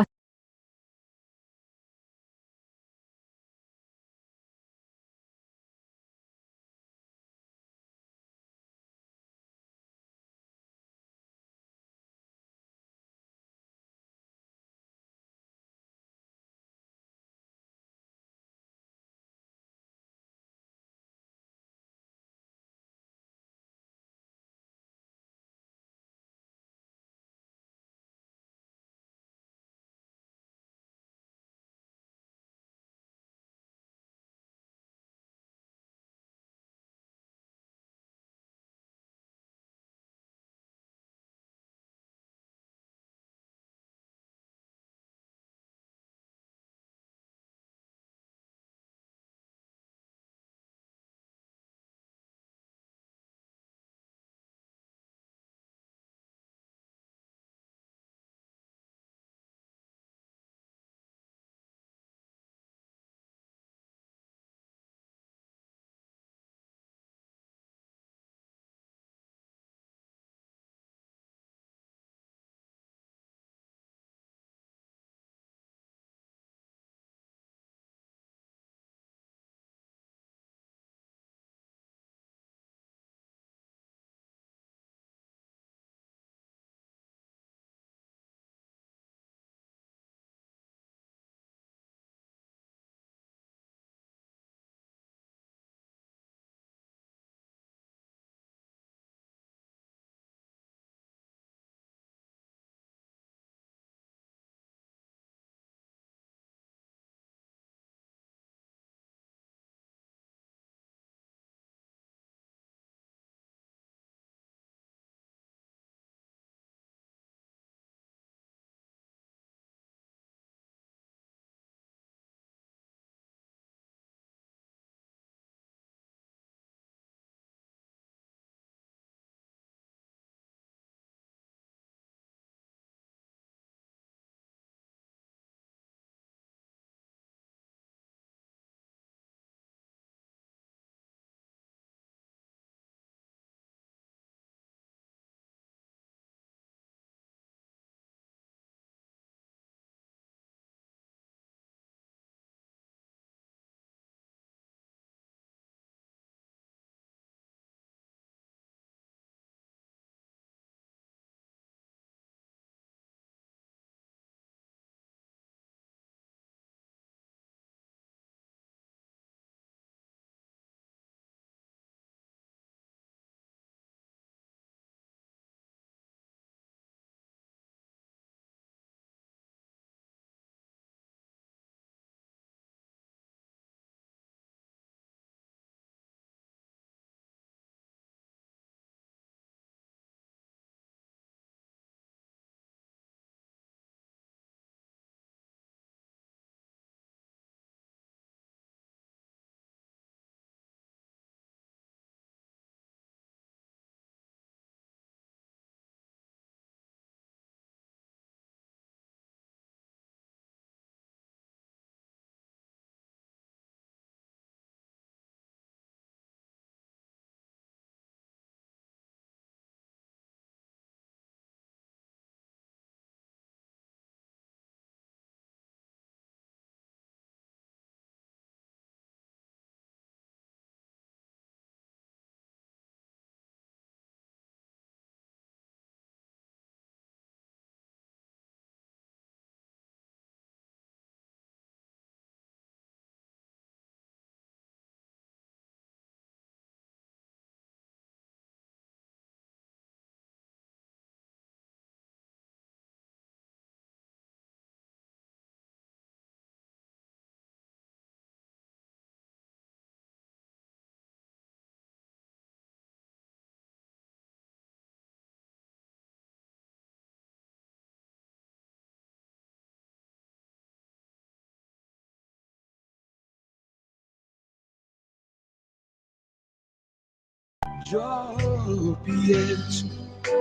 Yo pienso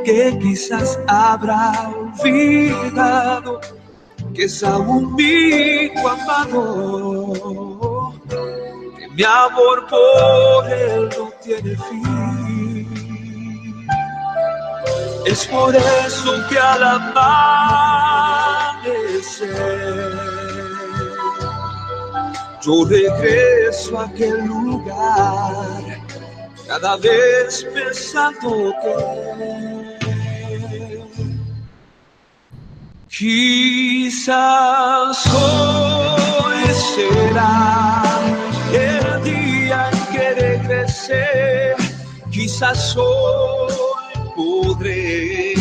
que quizás habrá olvidado que es aún mi amado, que mi amor por él no tiene fin. Es por eso que al amanecer yo regreso a aquel lugar, cada vez pensando que quizás hoy será el día en que regresé, quizás hoy podré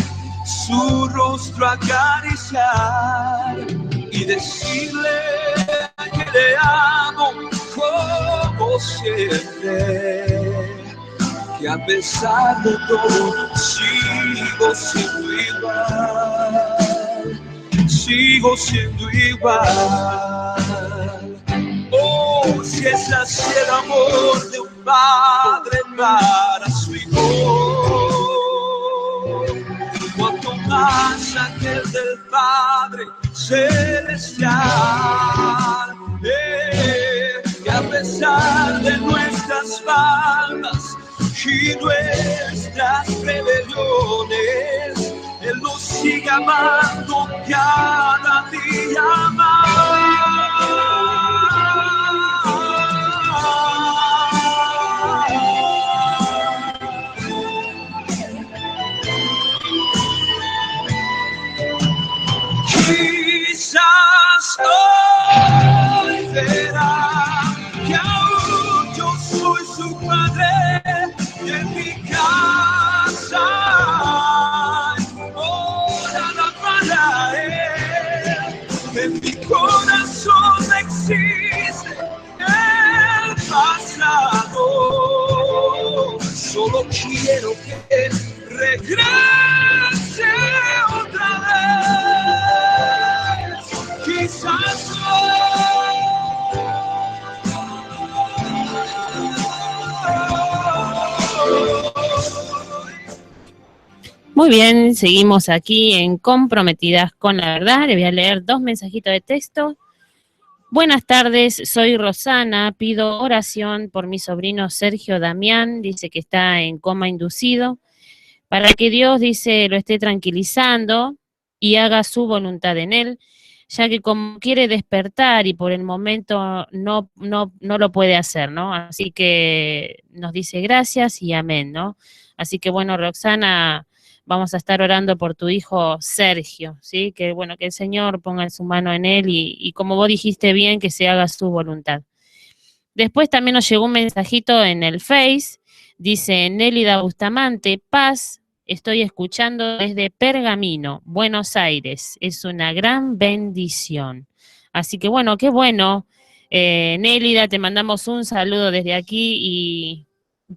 su rostro acariciar y decirle que le amo como siempre, que a pesar de todo sigo siendo igual, sigo siendo igual. Oh, si es así el amor de un padre para su hijo, cuanto más aquel del Padre Celestial, que a pesar de nuestras faltas y nuestras rebeliones, Él nos sigue amando cada día más. Quizás hoy verá que aún yo soy su padre y en mi casa morada para él. En mi corazón existe el pasado, solo quiero que regrese otra vez. Quizás Muy bien, seguimos aquí en Comprometidas con la Verdad. Le voy a leer 2 mensajitos de texto. Buenas tardes, soy Rosana, pido oración por mi sobrino Sergio Damián, dice que está en coma inducido, para que Dios, dice, lo esté tranquilizando y haga su voluntad en él, ya que como quiere despertar y por el momento no lo puede hacer, ¿no? Así que nos dice gracias y amén, ¿no? Así que bueno, Roxana, vamos a estar orando por tu hijo Sergio, ¿sí? Que bueno, que el Señor ponga su mano en él y como vos dijiste bien, que se haga su voluntad. Después también nos llegó un mensajito en el Face, dice Nélida Bustamante, paz, estoy escuchando desde Pergamino, Buenos Aires, es una gran bendición. Así que bueno, qué bueno, Nélida, te mandamos un saludo desde aquí y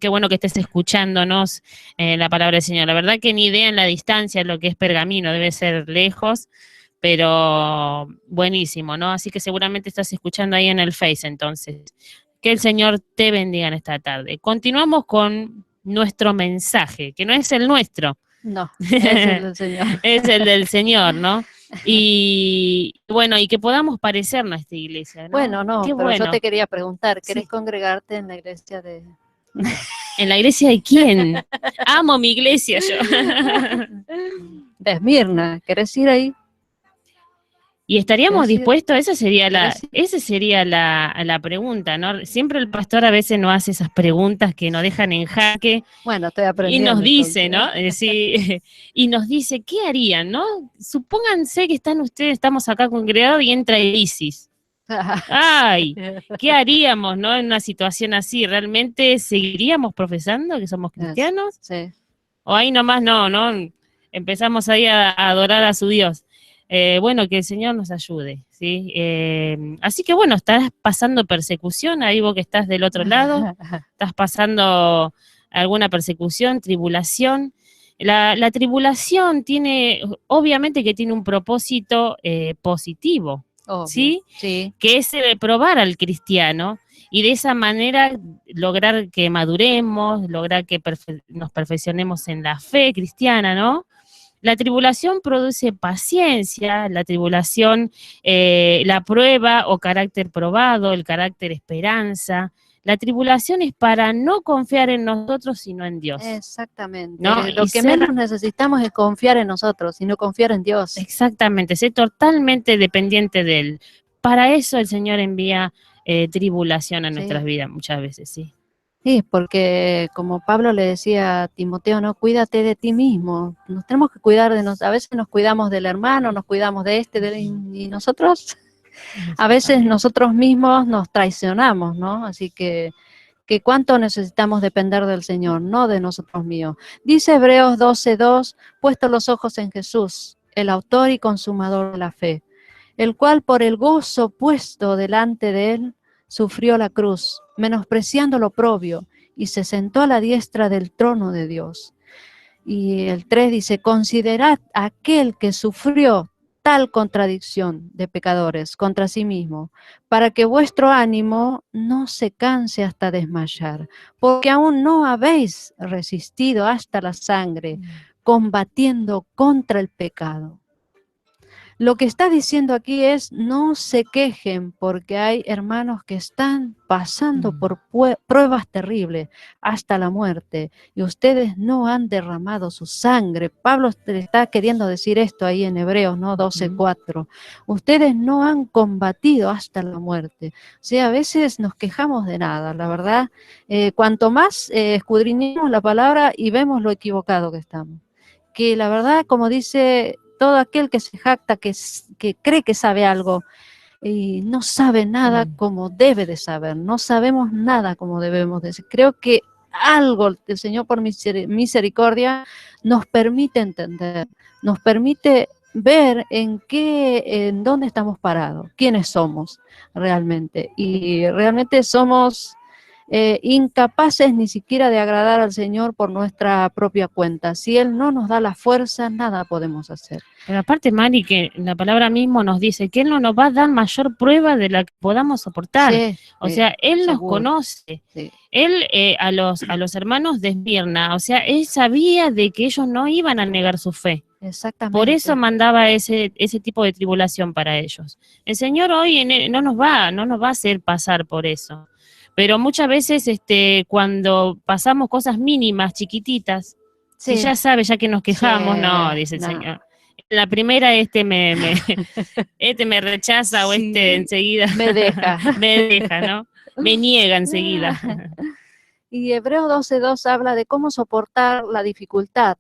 qué bueno que estés escuchándonos la palabra del Señor. La verdad que ni idea en la distancia lo que es Pergamino, debe ser lejos, pero buenísimo, ¿no? Así que seguramente estás escuchando ahí en el Face, entonces. Que el Señor te bendiga en esta tarde. Continuamos con nuestro mensaje, que no es el nuestro. No, es el del Señor. Es el del Señor, ¿no? Y bueno, y que podamos parecernos a esta iglesia, ¿no? Bueno, no, Qué pero bueno. yo te quería preguntar, ¿querés Sí. congregarte en la iglesia de...? ¿En la iglesia de quién? Amo mi iglesia yo. De Esmirna, ¿querés ir ahí? Y estaríamos ¿Querés ir? dispuestos, esa sería ¿Querés la pregunta, ¿no? Siempre el pastor a veces nos hace esas preguntas que nos dejan en jaque. Bueno, estoy Y aprendiendo. nos dice, entonces. ¿no? Sí, y nos dice, ¿qué harían, no? Supónganse que están ustedes, estamos acá congregados y entra Isis. Ay, ¿qué haríamos, no? En una situación así, ¿realmente seguiríamos profesando que somos cristianos? Sí. O ahí nomás no, empezamos ahí a adorar a su Dios. Bueno, que el Señor nos ayude, ¿sí? Así que bueno, estás pasando persecución, ahí vos que estás del otro lado, estás pasando alguna persecución, tribulación. La tribulación obviamente que tiene un propósito positivo, Obvio, ¿sí? Sí. Que es probar al cristiano y de esa manera lograr que maduremos, lograr que nos perfeccionemos en la fe cristiana, ¿no? La tribulación produce paciencia, la tribulación, la prueba o carácter probado, el carácter esperanza. La tribulación es para no confiar en nosotros, sino en Dios. Exactamente. ¿No? Lo que menos necesitamos es confiar en nosotros, sino confiar en Dios. Exactamente, ser totalmente dependiente de Él. Para eso el Señor envía tribulación a nuestras vidas muchas veces, sí. Sí, porque como Pablo le decía a Timoteo, no, cuídate de ti mismo. Nos tenemos que cuidar de nosotros. A veces nos cuidamos del hermano, nos cuidamos de y nosotros, a veces nosotros mismos nos traicionamos, ¿no? Así que cuánto necesitamos depender del Señor, no de nosotros mismos. Dice Hebreos 12:2, puesto los ojos en Jesús, el autor y consumador de la fe, el cual por el gozo puesto delante de él, sufrió la cruz, menospreciando lo oprobio, y se sentó a la diestra del trono de Dios. Y el 3 dice, considerad a aquel que sufrió tal contradicción de pecadores contra sí mismo, para que vuestro ánimo no se canse hasta desmayar, porque aún no habéis resistido hasta la sangre, combatiendo contra el pecado. Lo que está diciendo aquí es, no se quejen porque hay hermanos que están pasando por pruebas terribles hasta la muerte y ustedes no han derramado su sangre. Pablo está queriendo decir esto ahí en Hebreos, ¿no? 12:4. Ustedes no han combatido hasta la muerte. O sea, a veces nos quejamos de nada, la verdad. Cuanto más escudriñamos la palabra y vemos lo equivocado que estamos. Que la verdad, como dice todo aquel que se jacta, que cree que sabe algo y no sabe nada como debe de saber, no sabemos nada como debemos de ser. Creo que algo el Señor por misericordia nos permite entender, nos permite ver en dónde estamos parados, quiénes somos realmente. Y realmente somos incapaces ni siquiera de agradar al Señor por nuestra propia cuenta. Si Él no nos da la fuerza, nada podemos hacer. Pero aparte, Mari, que la palabra mismo nos dice que Él no nos va a dar mayor prueba de la que podamos soportar. Sí, o sea, Él nos conoce. Sí. Él a los hermanos de Esmirna, o sea, Él sabía de que ellos no iban a negar su fe. Exactamente. Por eso mandaba ese tipo de tribulación para ellos. El Señor hoy no nos va a hacer pasar por eso. Pero muchas veces cuando pasamos cosas mínimas, chiquititas, si ya sabe, ya que nos quejamos, no, dice el Señor. La primera me rechaza o enseguida me deja, ¿no? Me niega enseguida. Y Hebreos 12:2 habla de cómo soportar la dificultad,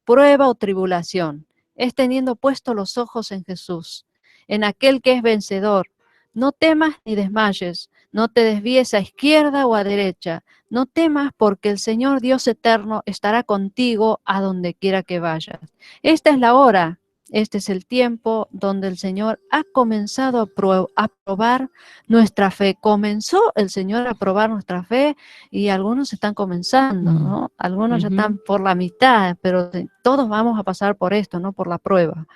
prueba o tribulación. Es teniendo puestos los ojos en Jesús, en aquel que es vencedor. No temas ni desmayes, no te desvíes a izquierda o a derecha. No temas porque el Señor Dios eterno estará contigo a donde quiera que vayas. Esta es la hora, este es el tiempo donde el Señor ha comenzado a probar nuestra fe. Comenzó el Señor a probar nuestra fe y algunos están comenzando, ¿no? Algunos ya están por la mitad, pero todos vamos a pasar por esto, ¿no? Por la prueba.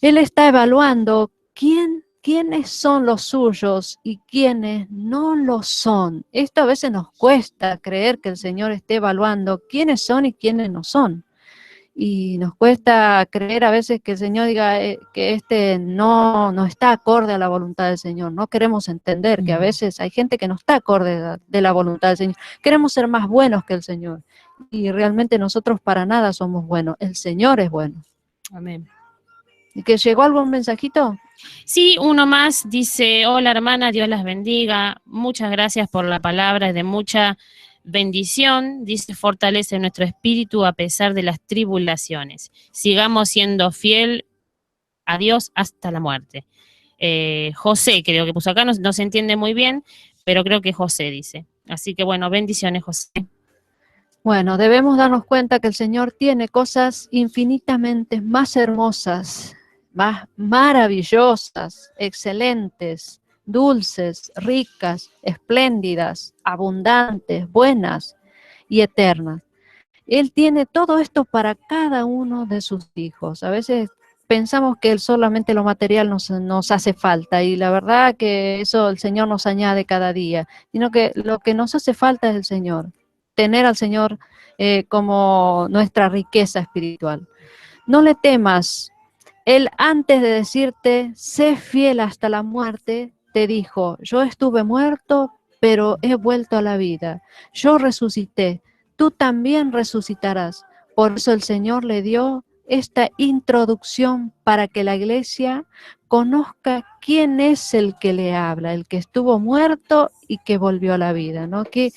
Él está evaluando quiénes son los suyos y quiénes no lo son. Esto a veces nos cuesta creer que el Señor esté evaluando quiénes son y quiénes no son. Y nos cuesta creer a veces que el Señor diga que no está acorde a la voluntad del Señor. No queremos entender que a veces hay gente que no está acorde de la voluntad del Señor. Queremos ser más buenos que el Señor. Y realmente nosotros para nada somos buenos. El Señor es bueno. Amén. ¿Y que llegó algún mensajito? Sí, uno más dice, hola hermana, Dios las bendiga, muchas gracias por la palabra, es de mucha bendición, dice, fortalece nuestro espíritu a pesar de las tribulaciones, sigamos siendo fiel a Dios hasta la muerte. José creo que puso acá, no se entiende muy bien, pero creo que José dice, así que bueno, bendiciones José. Bueno, debemos darnos cuenta que el Señor tiene cosas infinitamente más hermosas, más maravillosas, excelentes, dulces, ricas, espléndidas, abundantes, buenas y eternas. Él tiene todo esto para cada uno de sus hijos. A veces pensamos que solamente lo material nos hace falta, y la verdad que eso el Señor nos añade cada día, sino que lo que nos hace falta es el Señor, tener al Señor como nuestra riqueza espiritual. No le temas. Él, antes de decirte, sé fiel hasta la muerte, te dijo, yo estuve muerto, pero he vuelto a la vida. Yo resucité, tú también resucitarás. Por eso el Señor le dio esta introducción para que la iglesia conozca quién es el que le habla, el que estuvo muerto y que volvió a la vida, ¿no? Que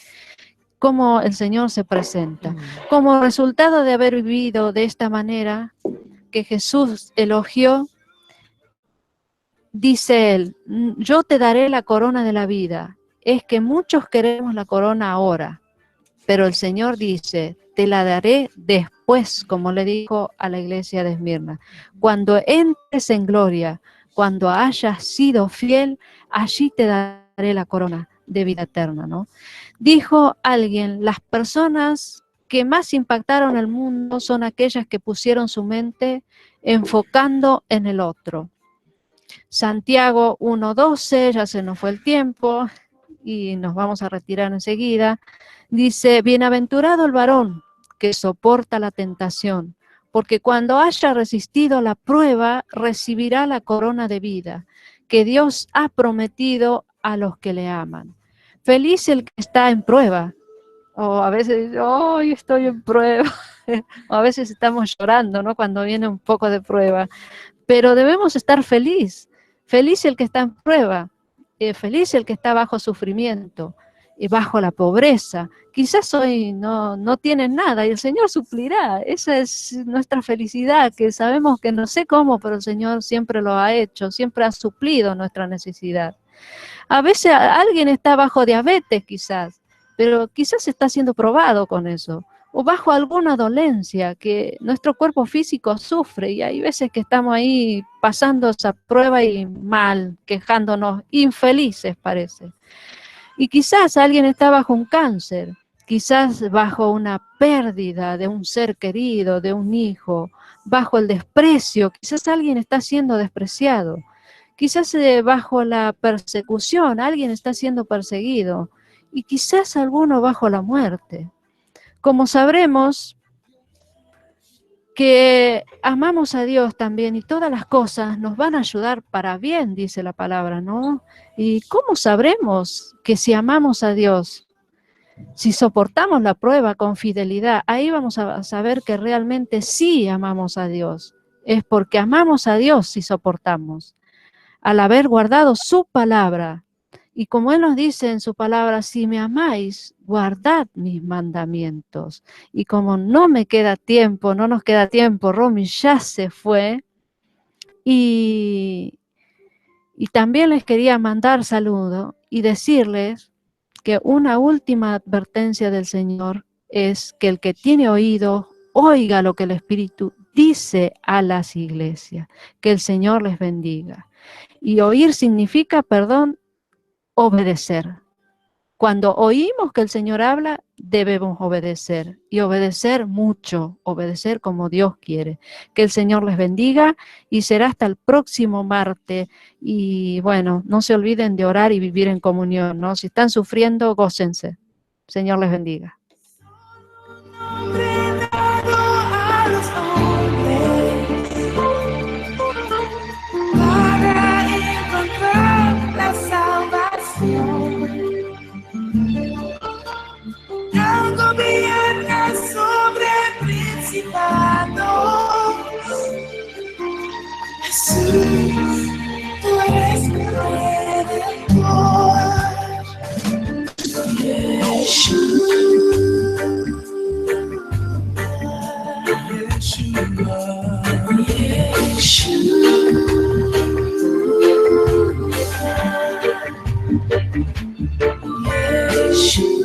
cómo el Señor se presenta. Como resultado de haber vivido de esta manera que Jesús elogió, dice él, yo te daré la corona de la vida. Es que muchos queremos la corona ahora, pero el Señor dice, te la daré después, como le dijo a la iglesia de Esmirna. Cuando entres en gloria, cuando hayas sido fiel, allí te daré la corona de vida eterna, ¿no? Dijo alguien, las personas que más impactaron el mundo son aquellas que pusieron su mente enfocando en el otro. Santiago 1:12, ya se nos fue el tiempo y nos vamos a retirar enseguida. Dice, bienaventurado el varón que soporta la tentación, porque cuando haya resistido la prueba, recibirá la corona de vida que Dios ha prometido a los que le aman. Feliz el que está en prueba. O a veces, hoy estoy en prueba. O a veces estamos llorando, ¿no? Cuando viene un poco de prueba. Pero debemos estar feliz. Feliz el que está en prueba. Feliz el que está bajo sufrimiento. Bajo la pobreza. Quizás hoy no tienen nada y el Señor suplirá. Esa es nuestra felicidad, que sabemos que no sé cómo, pero el Señor siempre lo ha hecho, siempre ha suplido nuestra necesidad. A veces alguien está bajo diabetes quizás, pero quizás está siendo probado con eso, o bajo alguna dolencia que nuestro cuerpo físico sufre, y hay veces que estamos ahí pasando esa prueba y mal, quejándonos, infelices parece. Y quizás alguien está bajo un cáncer, quizás bajo una pérdida de un ser querido, de un hijo, bajo el desprecio, quizás alguien está siendo despreciado, quizás bajo la persecución, alguien está siendo perseguido, y quizás alguno bajo la muerte. Como sabremos que amamos a Dios también, y todas las cosas nos van a ayudar para bien, dice la palabra, ¿no? ¿Y cómo sabremos que si amamos a Dios? Si soportamos la prueba con fidelidad, ahí vamos a saber que realmente sí amamos a Dios. Es porque amamos a Dios si soportamos. Al haber guardado su palabra, y como Él nos dice en su palabra, si me amáis, guardad mis mandamientos. Y como no me queda tiempo, no nos queda tiempo, Romy ya se fue, y también les quería mandar saludo y decirles que una última advertencia del Señor es que el que tiene oído, oiga lo que el Espíritu dice a las iglesias. Que el Señor les bendiga. Y oír significa, perdón, obedecer. Cuando oímos que el Señor habla, debemos obedecer. Y obedecer mucho, obedecer como Dios quiere. Que el Señor les bendiga y será hasta el próximo martes. Y bueno, no se olviden de orar y vivir en comunión, ¿no? Si están sufriendo, gócense. Señor les bendiga. El gobierno sobre principados. Jesús, tú eres mi redentor. Yeshua, Yeshua, Yeshua.